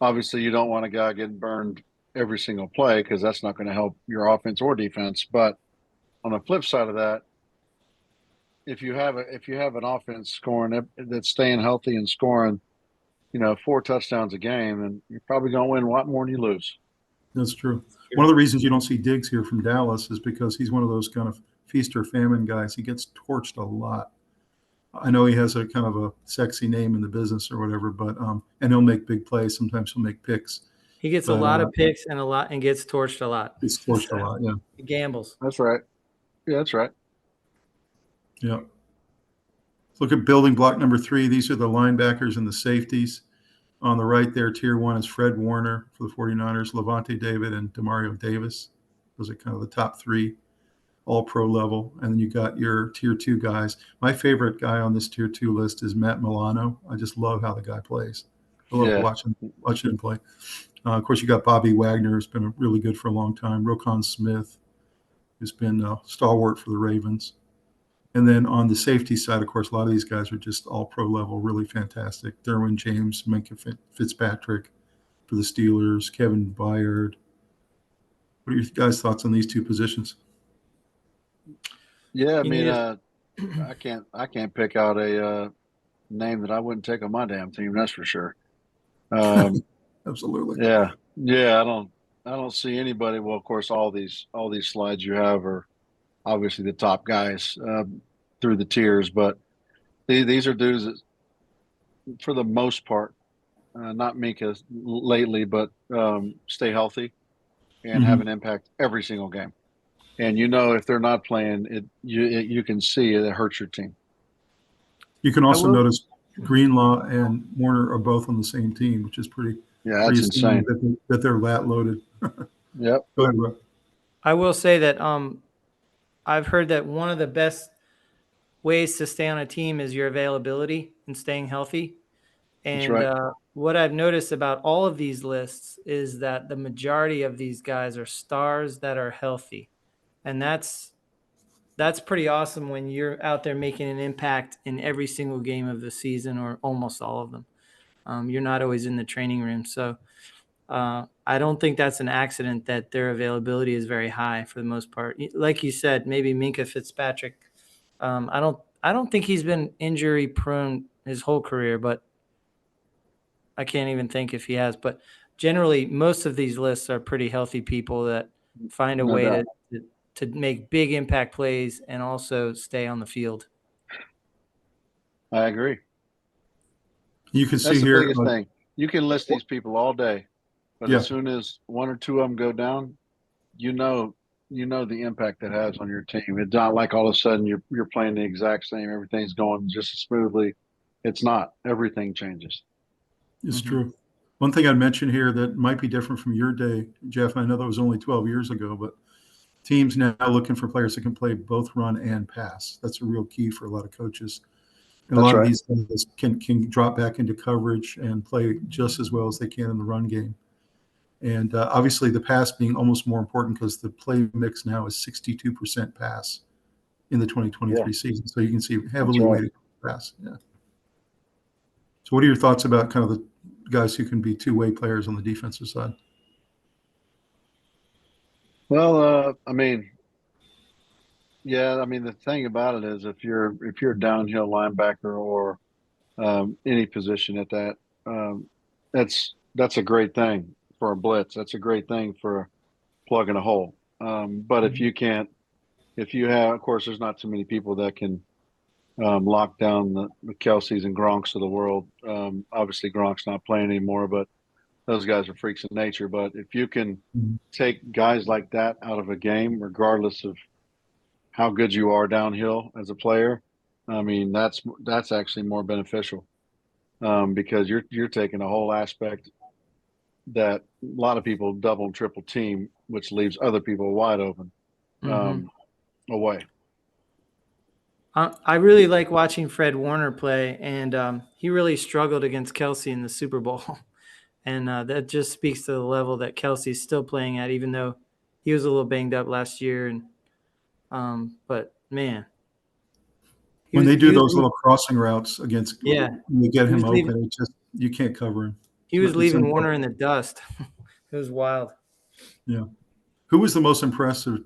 S2: Obviously, you don't want a guy getting burned every single play because that's not going to help your offense or defense. But on the flip side of that, if you have an offense scoring that's staying healthy and scoring, 4 touchdowns a game, and you're probably going to win a lot more than you lose.
S1: That's true. One of the reasons you don't see Diggs here from Dallas is because he's one of those kind of feast or famine guys. He gets torched a lot. I know he has a kind of a sexy name in the business or whatever, but and he'll make big plays. Sometimes he'll make picks.
S3: He gets a lot of picks and gets torched a lot.
S1: He's torched a lot, yeah.
S3: He gambles.
S2: That's right. Yeah, that's right.
S1: Yeah. Look at building block number 3. These are the linebackers and the safeties. On the right there, tier 1 is Fred Warner for the 49ers, Levante David, and Demario Davis. Those are kind of the top 3, all pro level. And then you got your tier 2 guys. My favorite guy on this tier 2 list is Matt Milano. I just love how the guy plays. I love watching him play. Of course, you got Bobby Wagner, who's been really good for a long time. Roquan Smith, who's been a stalwart for the Ravens. And then on the safety side, of course, a lot of these guys are just all pro level, really fantastic. Derwin James, Minkah Fitzpatrick for the Steelers, Kevin Byard. What are your guys' thoughts on these 2 positions?
S2: Yeah, I mean, I can't pick out a name that I wouldn't take on my damn team. That's for sure.
S1: Absolutely.
S2: Yeah. I I don't see anybody. Well, of course, all these slides you have are obviously the top guys through the tiers, but these are dudes that, for the most part, not Minka lately, but stay healthy and have an impact every single game. And if they're not playing, you can see it hurts your team.
S1: You can also notice Greenlaw and Warner are both on the same team, which is pretty
S2: insane
S1: that they're lat loaded.
S2: Yep.
S1: Go ahead, Rob.
S3: I will say that I've heard that one of the best ways to stay on a team is your availability and staying healthy. And
S2: right.
S3: What I've noticed about all of these lists is that the majority of these guys are stars that are healthy. And that's pretty awesome when you're out there making an impact in every single game of the season, or almost all of them. You're not always in the training room. So I don't think that's an accident that their availability is very high for the most part. Like you said, maybe Minka Fitzpatrick. I don't think he's been injury prone his whole career, but I can't even think if he has. But generally, most of these lists are pretty healthy people that find a way to make big impact plays and also stay on the field.
S2: I agree.
S1: You can see
S2: That's the
S1: here.
S2: biggest thing. You can list these people all day, but as soon as one or two of them go down, you know the impact that has on your team. It's not like all of a sudden you're playing the exact same, everything's going just as smoothly. It's not. Everything changes.
S1: It's true. One thing I'd mention here that might be different from your day, Jeff, and I know that was only 12 years ago, but teams now looking for players that can play both run and pass. That's a real key for a lot of coaches. And a lot of these guys can drop back into coverage and play just as well as they can in the run game. And obviously the pass being almost more important because the play mix now is 62% pass in the 2023 season. So you can see heavily weighted pass. Yeah. So what are your thoughts about kind of the guys who can be two-way players on the defensive side?
S2: Well, the thing about it is if you're a downhill linebacker or any position at that, that's a great thing for a blitz. That's a great thing for plugging a hole. But if you have, of course, there's not too many people that can lock down the Kelce's and Gronks of the world. Obviously, Gronk's not playing anymore, but those guys are freaks of nature. But if you can take guys like that out of a game, regardless of how good you are downhill as a player, that's actually more beneficial because you're taking a whole aspect that a lot of people double and triple team, which leaves other people wide open away.
S3: I really like watching Fred Warner play, and he really struggled against Kelce in the Super Bowl. And that just speaks to the level that Kelsey's still playing at, even though he was a little banged up last year. And but man,
S1: when they do those little crossing routes against,
S3: they
S1: get him open. You can't cover him.
S3: He was leaving Warner in the dust. It was wild.
S1: Yeah. Who was the most impressive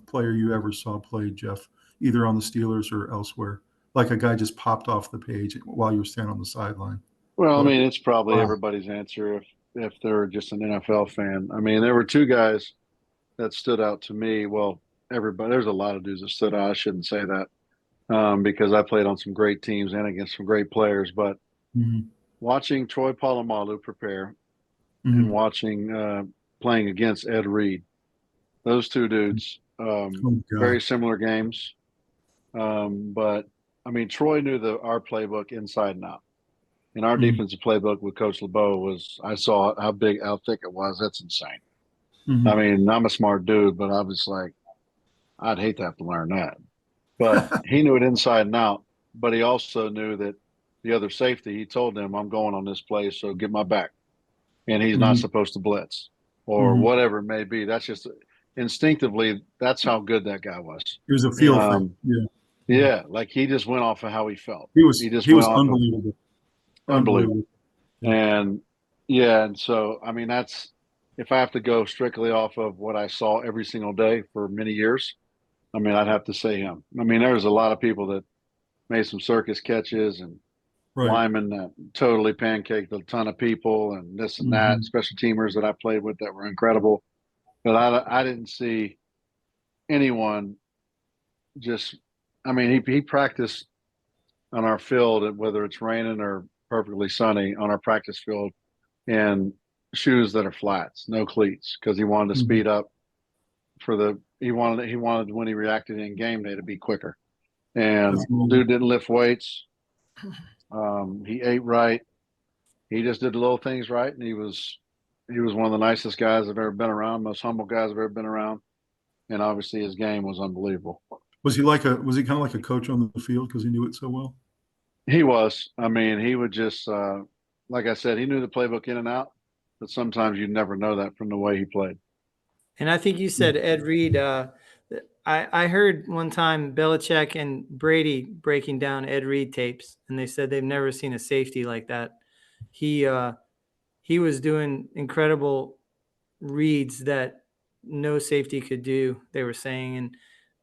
S1: player you ever saw play, Jeff, either on the Steelers or elsewhere? Like a guy just popped off the page while you were standing on the sideline.
S2: Well, it's probably everybody's answer if they're just an NFL fan. There were two guys that stood out to me. Well, there's a lot of dudes that stood out. I shouldn't say that because I played on some great teams and against some great players. But watching Troy Polamalu prepare and watching playing against Ed Reed, those two dudes, very similar games. But Troy knew our playbook inside and out. And our defensive playbook with Coach LeBeau I saw how thick it was. That's insane. I'm a smart dude, but I was like, I'd hate to have to learn that. But he knew it inside and out. But he also knew that the other safety, he told them, I'm going on this play, so get my back. And he's not supposed to blitz or whatever it may be. That's just instinctively, that's how good that guy was.
S1: He was a field thing.
S2: Yeah, like he just went off of how he felt.
S1: He was unbelievable.
S2: Unbelievable. And and so that's, if I have to go strictly off of what I saw every single day for many years, I'd have to say him. There's a lot of people that made some circus catches and linemen that totally pancaked a ton of people and this and that, special teamers that I played with that were incredible. but I didn't see anyone just. I mean, he practiced on our field, whether it's raining or perfectly sunny, on our practice field in shoes that are flats, no cleats, because he wanted to speed up he wanted when he reacted in game day to be quicker. And dude didn't lift weights. He ate right. He just did the little things right, and he was one of the nicest guys I've ever been around, most humble guys I've ever been around, and obviously his game was unbelievable.
S1: Was he kind of like a coach on the field because he knew it so well?
S2: He was. I mean, he would just like I said, he knew the playbook in and out, but sometimes you'd never know that from the way he played.
S3: And I think you said Ed Reed. I heard one time Belichick and Brady breaking down Ed Reed tapes, and they said they've never seen a safety like that. He was doing incredible reads that no safety could do, they were saying. And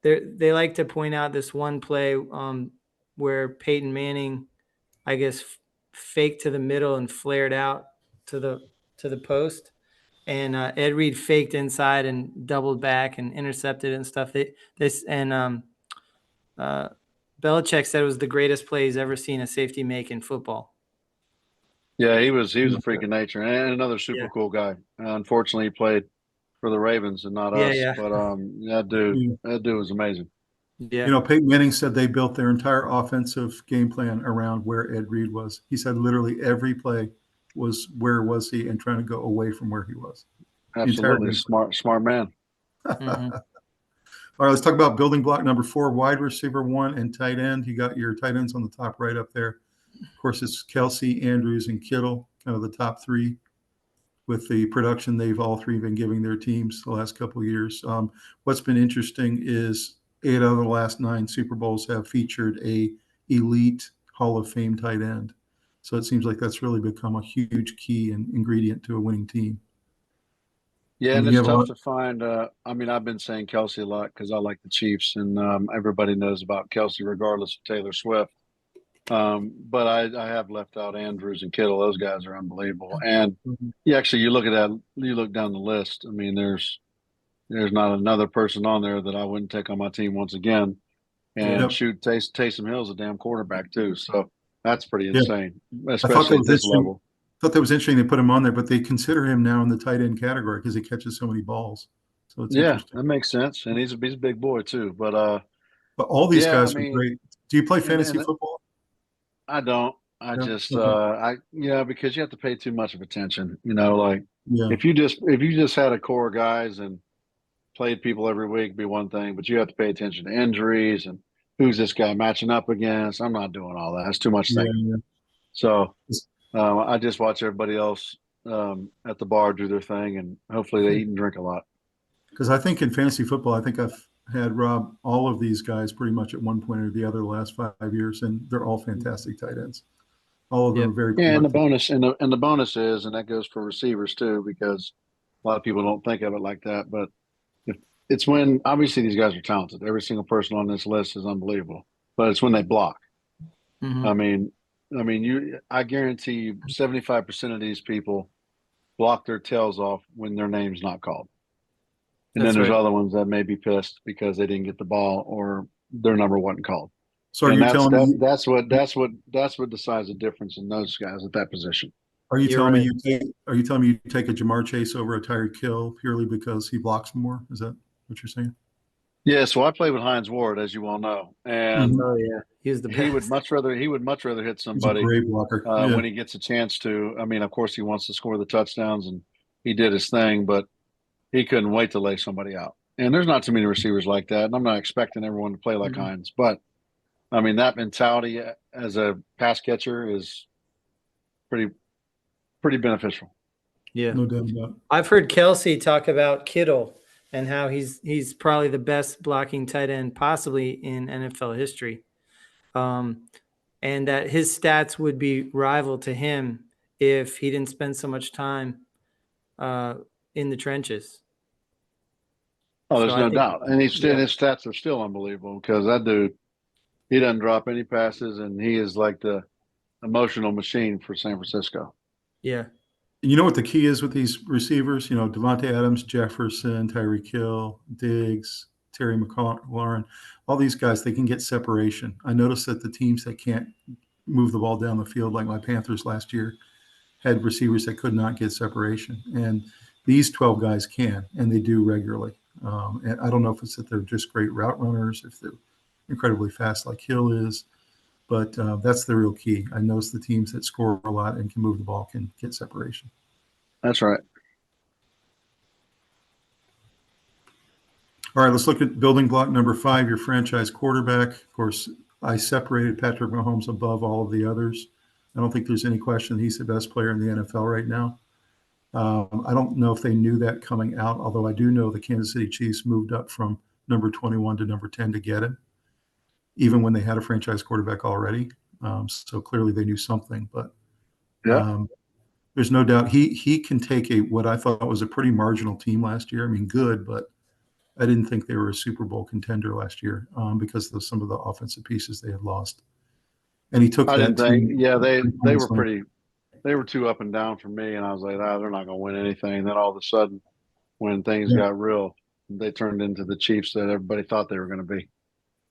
S3: they like to point out this one play where Peyton Manning, I guess, faked to the middle and flared out to the post. And Ed Reed faked inside and doubled back and intercepted and stuff. Belichick said it was the greatest play he's ever seen a safety make in football.
S2: Yeah, he was a freak of nature and another super cool guy. Unfortunately, he played for the Ravens and not us.
S3: Yeah.
S2: But that dude was amazing.
S3: Yeah.
S1: You know, Peyton Manning said they built their entire offensive game plan around where Ed Reed was. He said literally every play was where was he and trying to go away from where he was.
S2: Absolutely smart man.
S1: All right, let's talk about building block number 4, wide receiver 1 and tight end. You got your tight ends on the top right up there. Of course, it's Kelsey, Andrews, and Kittle, kind of the top 3 with the production they've all 3 been giving their teams the last couple of years. What's been interesting is 8 out of the last 9 Super Bowls have featured a elite Hall of Fame tight end. So it seems like that's really become a huge key and ingredient to a winning team.
S2: Yeah, and it's tough to find. I mean, I've been saying Kelsey a lot because I like the Chiefs, and everybody knows about Kelsey regardless of Taylor Swift. But I have left out Andrews and Kittle. Those guys are unbelievable. And you look at that, you look down the list. I mean, there's not another person on there that I wouldn't take on my team once again. And shoot, Taysom Hill's a damn quarterback too. So that's pretty insane, especially at this level.
S1: I thought that was interesting they put him on there, but they consider him now in the tight end category because he catches so many balls. So it's interesting.
S2: That makes sense. And he's a big boy too. But
S1: all these guys are great. Do you play fantasy football?
S2: I don't. I just because you have to pay too much of attention. You know, like if you just had a core of guys and played people every week, it'd be one thing, but you have to pay attention to injuries and who's this guy matching up against. I'm not doing all that. That's too much thinking. So I just watch everybody else at the bar do their thing, and hopefully they eat and drink a lot.
S1: Because I think in fantasy football, I think I've had Rob all of these guys pretty much at one point or the other the last 5 years, and they're all fantastic tight ends. All of them are very
S2: and the bonus is, and that goes for receivers too, because a lot of people don't think of it like that, but it's when obviously these guys are talented. Every single person on this list is unbelievable, but it's when they block. I mean, I guarantee you 75% of these people block their tails off when their name's not called. And then there's other ones that may be pissed because they didn't get the ball or their number wasn't called.
S1: So are you telling me
S2: that's what decides the difference in those guys at that position?
S1: Are you telling me you take a Jamar Chase over a Tyreek Hill purely because he blocks more? Is that what you're saying?
S2: Yeah, so I played with Hines Ward, as you all know, and
S3: he's the best.
S2: He would much rather hit somebody
S1: He's a great blocker.
S2: when he gets a chance to. I mean, of course, he wants to score the touchdowns, and he did his thing, but he couldn't wait to lay somebody out. And there's not too many receivers like that, and I'm not expecting everyone to play like Hines, but I mean that mentality as a pass catcher is pretty beneficial.
S3: Yeah,
S1: no doubt about it.
S3: I've heard Kelsey talk about Kittle and how he's probably the best blocking tight end possibly in NFL history. And that his stats would be rival to him if he didn't spend so much time in the trenches.
S2: Oh, there's no doubt. And his stats are still unbelievable because that dude, he doesn't drop any passes, and he is like the emotional machine for San Francisco.
S3: Yeah.
S1: You know what the key is with these receivers? You know, Devontae Adams, Jefferson, Tyreek Hill, Diggs, Terry McLaurin, all these guys, they can get separation. I noticed that the teams that can't move the ball down the field, like my Panthers last year, had receivers that could not get separation. And these 12 guys can, and they do regularly. And I don't know if it's that they're just great route runners, if they're incredibly fast like Hill is, but that's the real key. I noticed the teams that score a lot and can move the ball can get separation.
S2: That's right.
S1: All right, let's look at building block number 5, your franchise quarterback. Of course, I separated Patrick Mahomes above all of the others. I don't think there's any question he's the best player in the NFL right now. I don't know if they knew that coming out, although I do know the Kansas City Chiefs moved up from number 21 to number 10 to get him, even when they had a franchise quarterback already. So clearly they knew something, but there's no doubt he can take what I thought was a pretty marginal team last year. I mean, good, but I didn't think they were a Super Bowl contender last year because of some of the offensive pieces they had lost. And he took
S2: I
S1: that
S2: didn't think.
S1: team.
S2: Yeah, they were pretty. They were too up and down for me, and I was like, they're not going to win anything. And then all of a sudden, when things got real, they turned into the Chiefs that everybody thought they were going to be.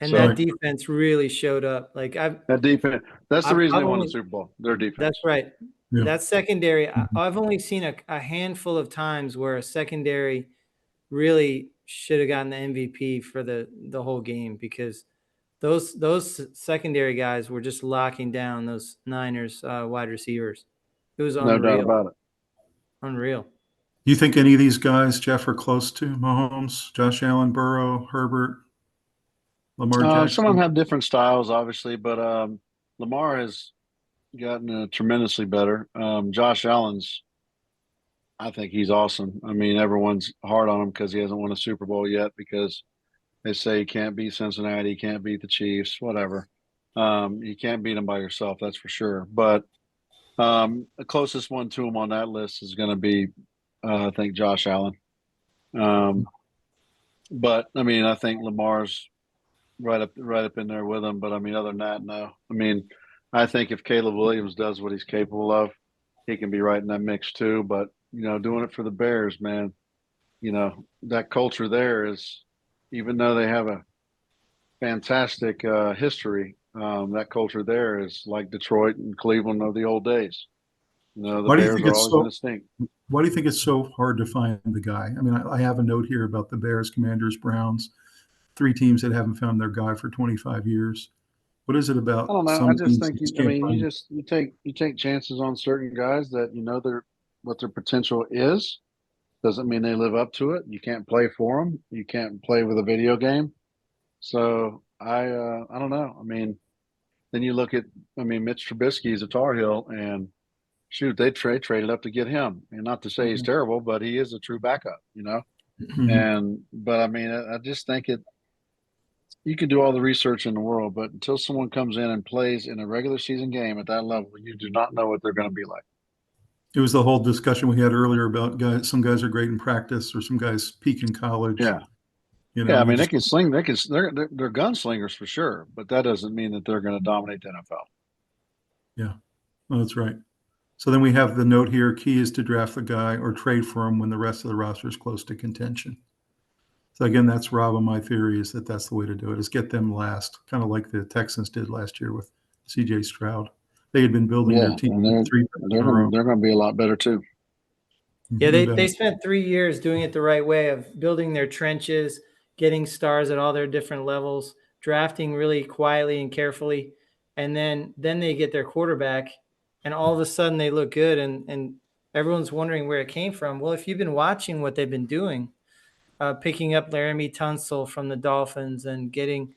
S3: And that defense really showed up. Like
S2: that defense. That's the reason they won the Super Bowl. Their defense.
S3: That's right.
S1: Yeah.
S3: That secondary. I've only seen a handful of times where a secondary really should have gotten the MVP for the whole game, because those secondary guys were just locking down those Niners wide receivers. It was unreal.
S2: No doubt about it.
S3: Unreal.
S1: Do you think any of these guys, Jeff, are close to Mahomes, Josh Allen, Burrow, Herbert, Lamar Jackson?
S2: Some of them have different styles, obviously, but Lamar has gotten tremendously better. Josh Allen's, I think he's awesome. I mean, everyone's hard on him because he hasn't won a Super Bowl yet, because they say he can't beat Cincinnati, he can't beat the Chiefs, whatever. You can't beat them by yourself, that's for sure. But the closest one to him on that list is going to be, I think, Josh Allen. But I mean, I think Lamar's right up in there with him. But I mean, other than that, no. I mean, I think if Caleb Williams does what he's capable of, he can be right in that mix too. But doing it for the Bears, man, that culture there is, even though they have a fantastic history, that culture there is like Detroit and Cleveland of the old days. The Bears are always going to stink.
S1: Why do you think it's so hard to find the guy? I mean, I have a note here about the Bears, Commanders, Browns, 3 teams that haven't found their guy for 25 years. What is it about?
S2: I don't know. I just think you take chances on certain guys that what their potential is. Doesn't mean they live up to it. You can't play for them. You can't play with a video game. So I don't know. I mean, then you look at, Mitch Trubisky is a Tar Heel, and shoot, they traded up to get him. And not to say he's terrible, but he is a true backup, But I mean, I just think you can do all the research in the world, but until someone comes in and plays in a regular season game at that level, you do not know what they're going to be like.
S1: It was the whole discussion we had earlier about guys. Some guys are great in practice, or some guys peak in college.
S2: Yeah. I mean, they can sling. They're gunslingers for sure, but that doesn't mean that they're going to dominate the NFL.
S1: Yeah, well, that's right. So then we have the note here: key is to draft the guy or trade for him when the rest of the roster is close to contention. So again, that's Rob, and my theory is that that's the way to do it: is get them last, kind of like the Texans did last year with C.J. Stroud. They had been building their team.
S2: They're going to be a lot better too.
S3: Yeah, they spent 3 years doing it the right way of building their trenches, getting stars at all their different levels, drafting really quietly and carefully, and then they get their quarterback, and all of a sudden they look good, and everyone's wondering where it came from. Well, if you've been watching what they've been doing, picking up Laramie Tunsil from the Dolphins and getting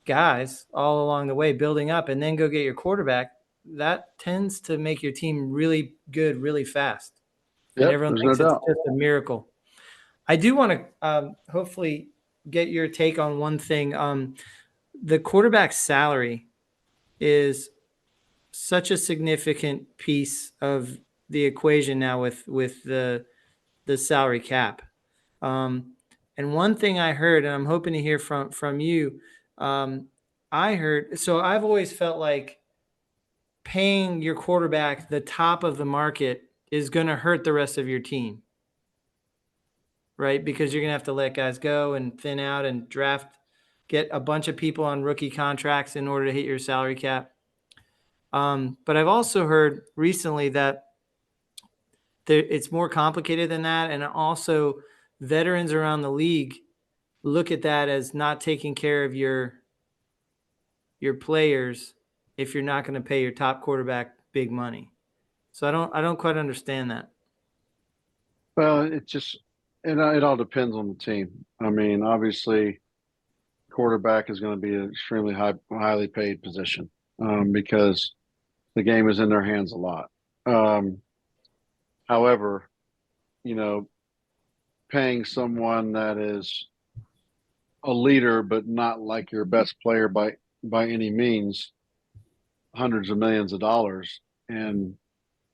S3: guys all along the way, building up, and then go get your quarterback, that tends to make your team really good really fast.
S2: Yep,
S3: and everyone thinks it's just a miracle. I do want to hopefully get your take on one thing. The quarterback salary is such a significant piece of the equation now with the salary cap. And one thing I heard, and I'm hoping to hear from you, I heard, so I've always felt like paying your quarterback the top of the market is going to hurt the rest of your team, right? Because you're going to have to let guys go and thin out and get a bunch of people on rookie contracts in order to hit your salary cap. But I've also heard recently that it's more complicated than that. And also veterans around the league look at that as not taking care of your players if you're not going to pay your top quarterback big money. So I don't quite understand that.
S2: Well, it all depends on the team. I mean, obviously, quarterback is going to be an extremely highly paid position because the game is in their hands a lot. However, paying someone that is a leader but not like your best player by any means, hundreds of millions of dollars, and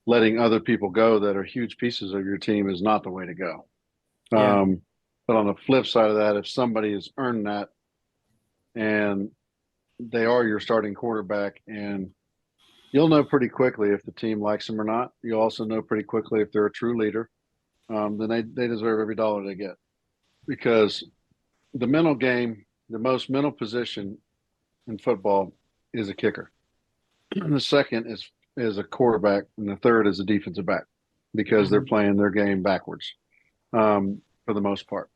S2: letting other people go that are huge pieces of your team is not the way to go.
S3: Yeah.
S2: But on the flip side of that, if somebody has earned that and they are your starting quarterback, and you'll know pretty quickly if the team likes them or not. You'll also know pretty quickly if they're a true leader. Then they deserve every dollar they get, because the mental game, the most mental position in football is a kicker. And the second is a quarterback, and the third is a defensive back, because they're playing their game backwards for the most part.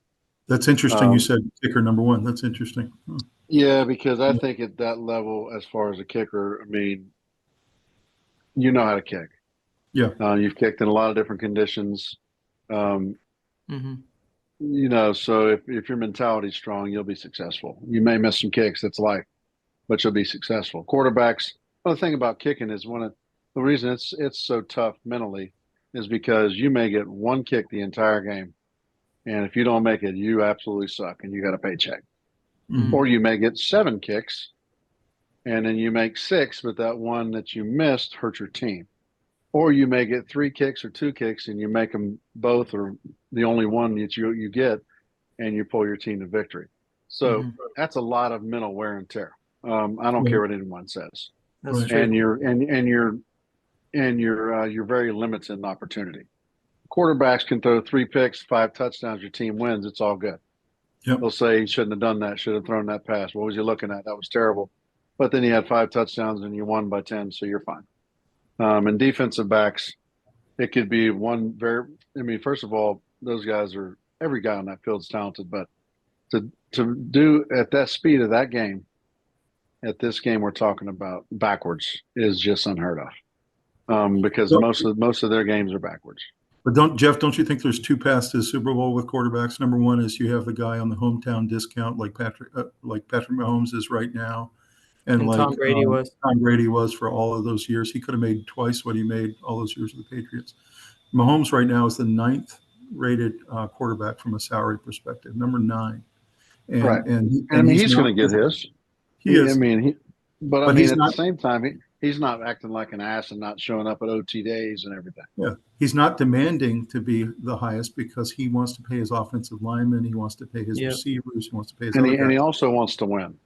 S1: That's interesting. You said kicker number one. That's interesting.
S2: Yeah, because I think at that level, as far as a kicker, I mean, you know how to kick.
S1: Yeah.
S2: You've kicked in a lot of different conditions. So if your mentality's strong, you'll be successful. You may miss some kicks, that's life, but you'll be successful. Quarterbacks, well, the thing about kicking is the reason it's so tough mentally is because you may get one kick the entire game, and if you don't make it, you absolutely suck and you got a paycheck. Or you may get 7 kicks and then you make 6, but that one that you missed hurt your team. Or you may get 3 kicks or 2 kicks and you make them both or the only one that you get, and you pull your team to victory. So that's a lot of mental wear and tear. I don't care what anyone says.
S3: That's true.
S2: And you're very limited in opportunity. Quarterbacks can throw 3 picks, 5 touchdowns, your team wins. It's all good.
S1: Yep.
S2: They'll say he shouldn't have done that, should have thrown that pass. What was you looking at? That was terrible. But then he had 5 touchdowns and you won by 10, so you're fine. And defensive backs, it could be first of all, those guys every guy on that field is talented, but to do at that speed of that game, at this game we're talking about, backwards is just unheard of. Because most of their games are backwards.
S1: But don't you think there's 2 paths to the Super Bowl with quarterbacks? Number one is you have the guy on the hometown discount, like Patrick Mahomes is right now, and like
S3: Tom Brady was.
S1: Tom Brady was for all of those years. He could have made twice what he made all those years with the Patriots. Mahomes right now is the 9th rated quarterback from a salary perspective, number 9. And,
S2: right.
S1: And
S2: he's going to get his.
S1: He is.
S2: At the same time, he's not acting like an ass and not showing up at OT days and everything.
S1: Yeah, he's not demanding to be the highest because he wants to pay his offensive linemen, he wants to pay his receivers, he wants to pay his
S2: and he also wants to win.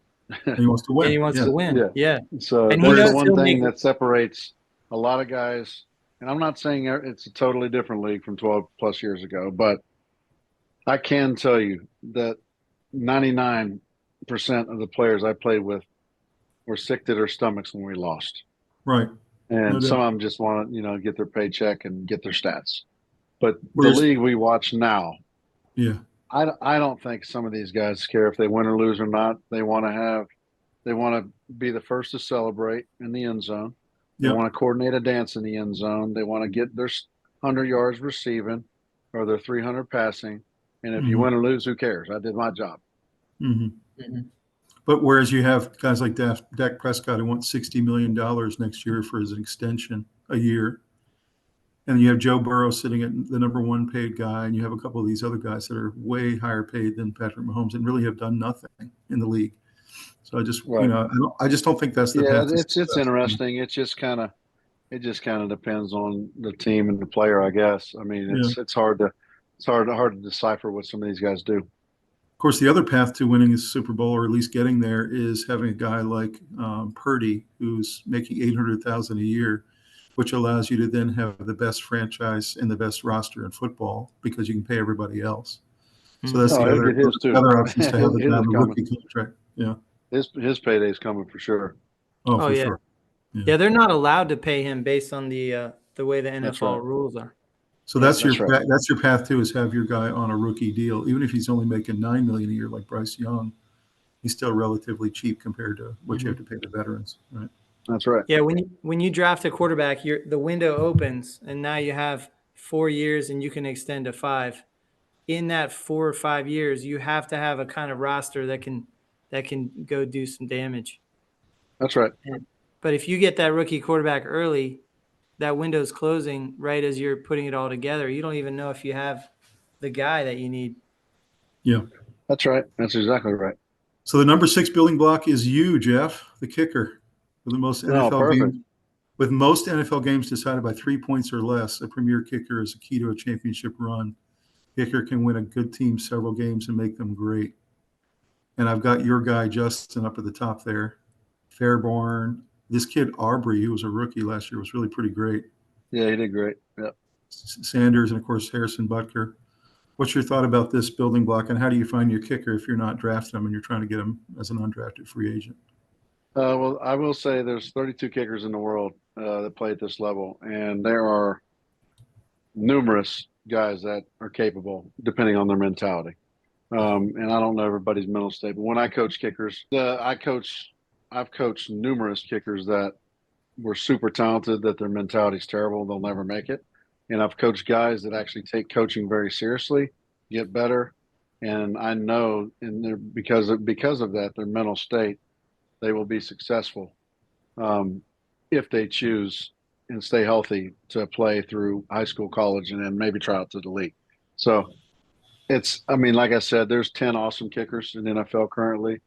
S1: He wants to win.
S3: And he wants to win. Yeah.
S2: So
S3: and
S2: there's one thing that separates a lot of guys, and I'm not saying it's a totally different league from 12 plus years ago, but I can tell you that 99% of the players I played with were sick to their stomachs when we lost.
S1: Right.
S2: And some of them just want to, get their paycheck and get their stats. But the league we watch now, I don't think some of these guys care if they win or lose or not. They want to be the first to celebrate in the end zone. They want to coordinate a dance in the end zone. They want to get their 100 yards receiving or their 300 passing. And if you win or lose, who cares? I did my job.
S1: But whereas you have guys like Dak Prescott who wants $60 million next year for his extension a year, and you have Joe Burrow sitting at the number 1 paid guy, and you have a couple of these other guys that are way higher paid than Patrick Mahomes and really have done nothing in the league. So I just I just don't think that's the path.
S2: It's interesting. It just kind of depends on the team and the player, I guess. I mean, it's hard to decipher what some of these guys do.
S1: Of course, the other path to winning a Super Bowl, or at least getting there, is having a guy like Purdy, who's making $800,000 a year, which allows you to then have the best franchise and the best roster in football because you can pay everybody else. So that's
S2: Oh,
S1: the
S2: he'll get his too.
S1: other options to have
S2: His
S1: the
S2: is coming.
S1: rookie contract. Yeah.
S2: His payday's coming for sure.
S1: Oh, for
S3: yeah.
S1: sure.
S3: Yeah, they're not allowed to pay him based on the way the
S2: That's
S3: NFL
S2: right.
S3: rules are.
S1: So
S2: Yeah,
S1: that's your
S2: that's right.
S1: that's your path too, is have your guy on a rookie deal, even if he's only making $9 million a year like Bryce Young. He's still relatively cheap compared to what you have to pay the veterans, right?
S2: That's right.
S3: Yeah, when you draft a quarterback, the window opens, and now you have 4 years, and you can extend to 5. In that 4 or 5 years, you have to have a kind of roster that can go do some damage.
S2: That's right.
S3: But if you get that rookie quarterback early, that window's closing right as you're putting it all together. You don't even know if you have the guy that you need.
S1: Yeah.
S2: That's right. That's exactly right.
S1: So the number 6 building block is you, Jeff, the kicker, with the most NFL
S2: perfect.
S1: games. With most NFL games decided by 3 points or less, a premier kicker is a key to a championship run. Kicker can win a good team several games and make them great. And I've got your guy, Justin, up at the top there. Fairborn. This kid, Aubrey, who was a rookie last year, was really pretty great.
S2: Yeah, he did great. Yeah.
S1: Sanders and, of course, Harrison Butker. What's your thought about this building block, and how do you find your kicker if you're not drafting him and you're trying to get him as an undrafted free agent?
S2: Well, I will say there's 32 kickers in the world that play at this level, and there are numerous guys that are capable, depending on their mentality. And I don't know everybody's mental state, but when I coach kickers, I've coached numerous kickers that were super talented, that their mentality is terrible, they'll never make it. And I've coached guys that actually take coaching very seriously, get better, and I know, because of that, their mental state, they will be successful if they choose and stay healthy to play through high school, college, and then maybe try out to the league. So like I said, there's 10 awesome kickers in the NFL currently,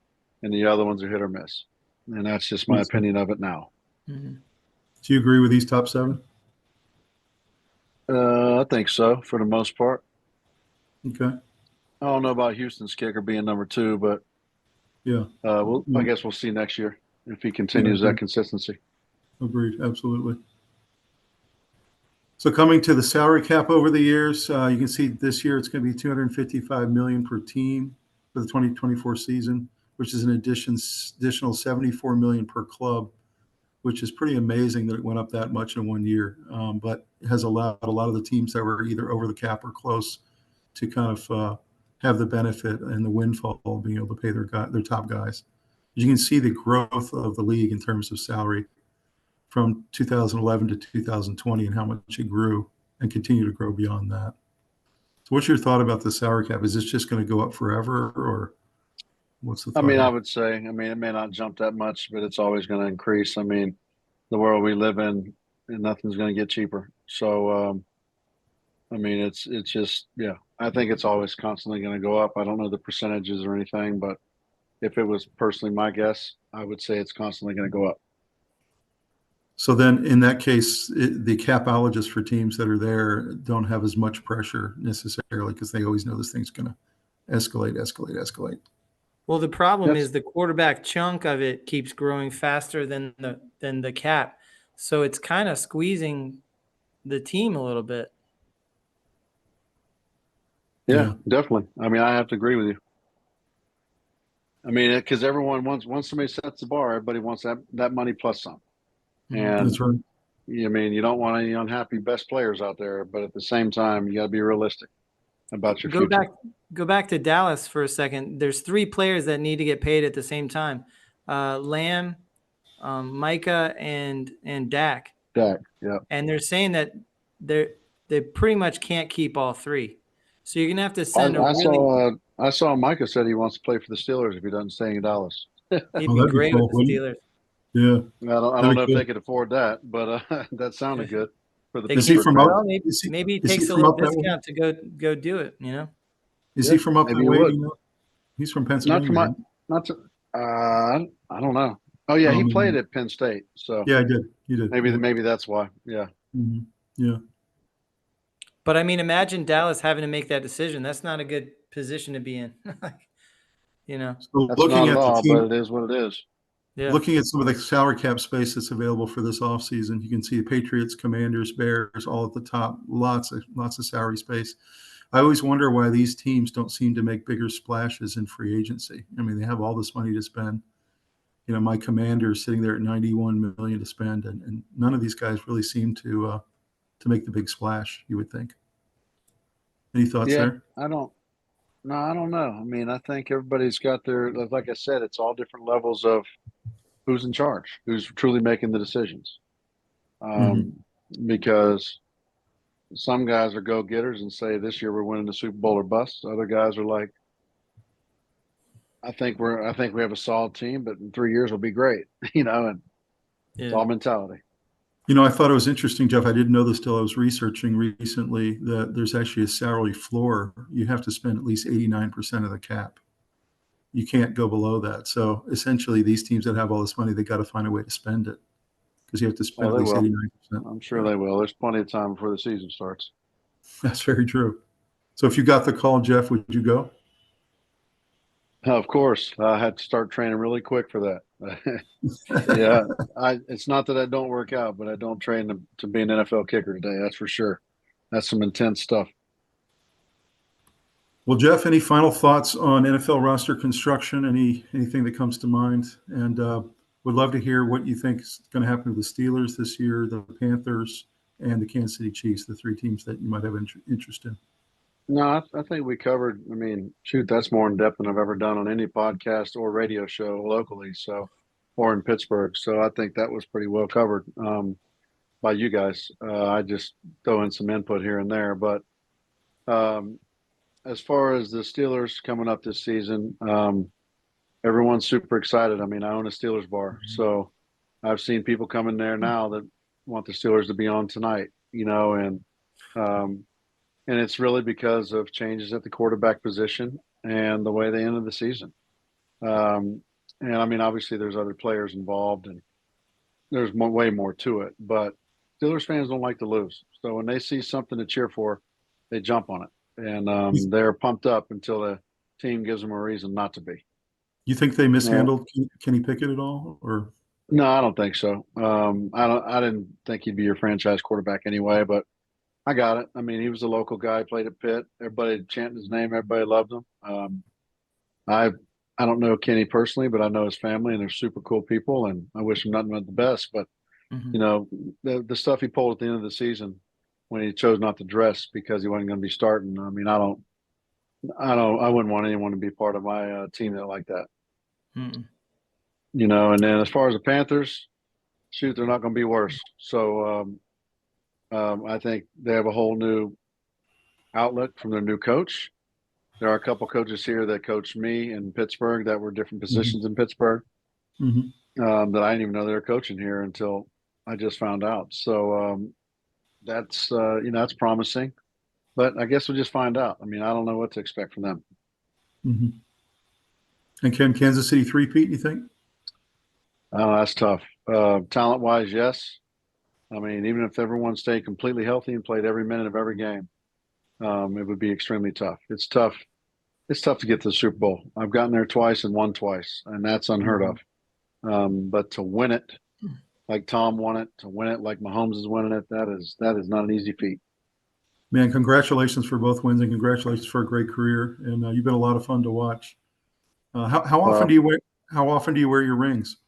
S2: and the other ones are hit or miss. And that's just my opinion of it now.
S3: Mm-hmm.
S1: Do you agree with these top 7?
S2: I think so, for the most part.
S1: Okay.
S2: I don't know about Houston's kicker being number 2, but
S1: yeah,
S2: I guess we'll see next year if he continues that consistency.
S1: Agreed. Absolutely. So coming to the salary cap over the years, you can see this year it's going to be $255 million per team for the 2024 season, which is an additional $74 million per club, which is pretty amazing that it went up that much in 1 year. But it has allowed a lot of the teams that were either over the cap or close to kind of have the benefit and the windfall of being able to pay their top guys. You can see the growth of the league in terms of salary from 2011 to 2020 and how much it grew and continue to grow beyond that. So what's your thought about the salary cap? Is this just going to go up forever, or what's the thought?
S2: I would say, it may not jump that much, but it's always going to increase. The world we live in, and nothing's going to get cheaper. So, it's just, yeah, I think it's always constantly going to go up. I don't know the percentages or anything, but if it was personally my guess, I would say it's constantly going to go up.
S1: So then in that case, the capologists for teams that are there don't have as much pressure necessarily because they always know this thing's going to escalate.
S3: Well, the problem is the quarterback chunk of it keeps growing faster than the cap. So it's kind of squeezing the team a little bit.
S2: Yeah, definitely. I have to agree with you. Because everyone once somebody sets the bar, everybody wants that money plus some. And
S1: that's right.
S2: You don't want any unhappy best players out there, but at the same time, you got to be realistic about your future.
S3: Go back to Dallas for a second. There's 3 players that need to get paid at the same time: Lamb, Micah, and Dak.
S2: Dak, yeah.
S3: And they're saying that they pretty much can't keep all 3. So you're gonna have to send
S2: I saw Micah said he wants to play for the Steelers if he doesn't stay in Dallas.
S3: He'd be great with the Steelers.
S1: Yeah,
S2: I don't know if they could afford that, but that sounded good for the.
S3: Maybe he takes a little discount to go do it.
S1: Is he from up that way? He's from Pennsylvania.
S2: I don't know. Oh yeah, he played at Penn State. So
S1: yeah, he did.
S2: Maybe that's why. Yeah.
S1: Mm-hmm. Yeah.
S3: But imagine Dallas having to make that decision. That's not a good position to be in.
S1: So
S2: that's not at all, but it is what it is.
S3: Yeah.
S1: Looking at some of the salary cap space that's available for this offseason, you can see the Patriots, Commanders, Bears all at the top. Lots of salary space. I always wonder why these teams don't seem to make bigger splashes in free agency. I mean, they have all this money to spend. You know, my Commanders sitting there at $91 million to spend, and none of these guys really seem to make the big splash. You would think. Any thoughts
S2: Yeah,
S1: there?
S2: I don't. No, I don't know. I mean, I think everybody's got their, like I said, it's all different levels of who's in charge, who's truly making the decisions. Um, Because some guys are go-getters and say this year we're winning the Super Bowl or bust. Other guys are like, I think we have a solid team, but in 3 years we'll be great. And it's all mentality.
S1: You know, I thought it was interesting, Jeff. I didn't know this till I was researching recently that there's actually a salary floor. You have to spend at least 89% of the cap. You can't go below that. So essentially, these teams that have all this money, they got to find a way to spend it because you have to spend
S2: Oh,
S1: at
S2: they
S1: least
S2: will.
S1: 89%.
S2: I'm sure they will. There's plenty of time before the season starts.
S1: That's very true. So if you got the call, Jeff, would you go?
S2: Of course, I had to start training really quick for that. Yeah, it's not that I don't work out, but I don't train to be an NFL kicker today. That's for sure. That's some intense stuff.
S1: Well, Jeff, any final thoughts on NFL roster construction? Anything that comes to mind? And would love to hear what you think is going to happen to the Steelers this year, the Panthers, and the Kansas City Chiefs, the three teams that you might have interest in.
S2: No, I think we covered. I mean, shoot, that's more in depth than I've ever done on any podcast or radio show locally. So, or in Pittsburgh. So I think that was pretty well covered by you guys. I just throw in some input here and there, but as far as the Steelers coming up this season, everyone's super excited. I mean, I own a Steelers bar, so I've seen people come in there now that want the Steelers to be on tonight. And it's really because of changes at the quarterback position and the way they ended the season. And I mean, obviously, there's other players involved, and there's way more to it. But Steelers fans don't like to lose, so when they see something to cheer for, they jump on it, and they're pumped up until the team gives them a reason not to be.
S1: You think they mishandled Kenny Pickett at all, or?
S2: No, I don't think so. I didn't think he'd be your franchise quarterback anyway, but I got it. I mean, he was a local guy, played at Pitt. Everybody chanted his name. Everybody loved him. I don't know Kenny personally, but I know his family, and they're super cool people, and I wish him nothing but the best. But the stuff he pulled at the end of the season when he chose not to dress because he wasn't going to be starting. I mean, I wouldn't want anyone to be part of my team that like that.
S3: Mm-mm.
S2: And then as far as the Panthers, shoot, they're not going to be worse. So I think they have a whole new outlook from their new coach. There are a couple coaches here that coached me in Pittsburgh that were different positions in Pittsburgh that I didn't even know they were coaching here until I just found out. So that's that's promising, but I guess we'll just find out. I mean, I don't know what to expect from them.
S1: And can Kansas City three-peat, you think?
S2: That's tough. Talent-wise, yes. I mean, even if everyone stayed completely healthy and played every minute of every game, it would be extremely tough. It's tough. It's tough to get to the Super Bowl. I've gotten there twice and won twice, and that's unheard of. But to win it like Tom won it, to win it like Mahomes is winning it, that is not an easy feat.
S1: Man, congratulations for both wins, and congratulations for a great career. And you've been a lot of fun to watch. How often do you wear your rings?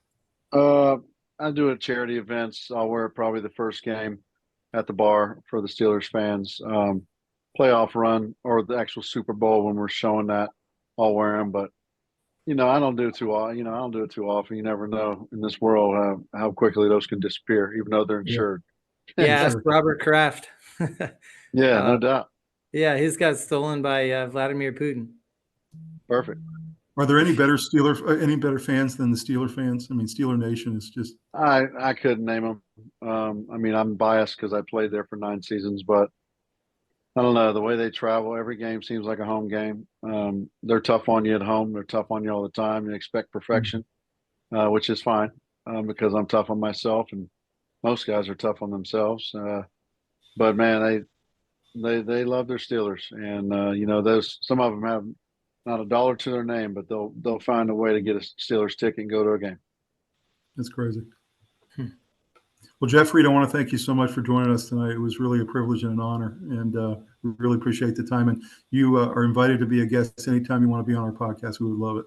S2: I do it at charity events. I'll wear it probably the first game at the bar for the Steelers fans. Playoff run or the actual Super Bowl when we're showing that, I'll wear them. But I don't do it too often. I don't do it too often. You never know in this world how quickly those can disappear, even though they're insured.
S3: Yeah, ask Robert Kraft.
S2: Yeah, no doubt.
S3: Yeah, his got stolen by Vladimir Putin.
S2: Perfect.
S1: Are there any better fans than the Steeler fans? I mean, Steeler Nation is just.
S2: I couldn't name them. I mean, I'm biased because I played there for 9 seasons, but I don't know. The way they travel, every game seems like a home game. They're tough on you at home. They're tough on you all the time. You expect perfection, which is fine because I'm tough on myself, and most guys are tough on themselves. But man, they love their Steelers, and those some of them have not a dollar to their name, but they'll find a way to get a Steelers ticket and go to a game.
S1: That's crazy.
S3: Hmm.
S1: Well, Jeffrey, I want to thank you so much for joining us tonight. It was really a privilege and an honor, and we really appreciate the time. And you are invited to be a guest anytime you want to be on our podcast. We would love it.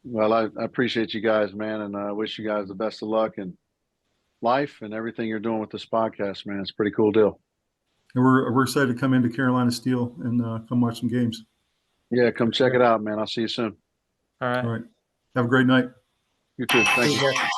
S2: Well, I appreciate you guys, man, and I wish you guys the best of luck in life and everything you're doing with this podcast, man. It's a pretty cool deal.
S1: And we're excited to come into Carolina Steel and come watch some games.
S2: Yeah, come check it out, man. I'll see you soon.
S3: All right.
S1: All right. Have a great night.
S2: You too. Thank you.
S3: Jeff.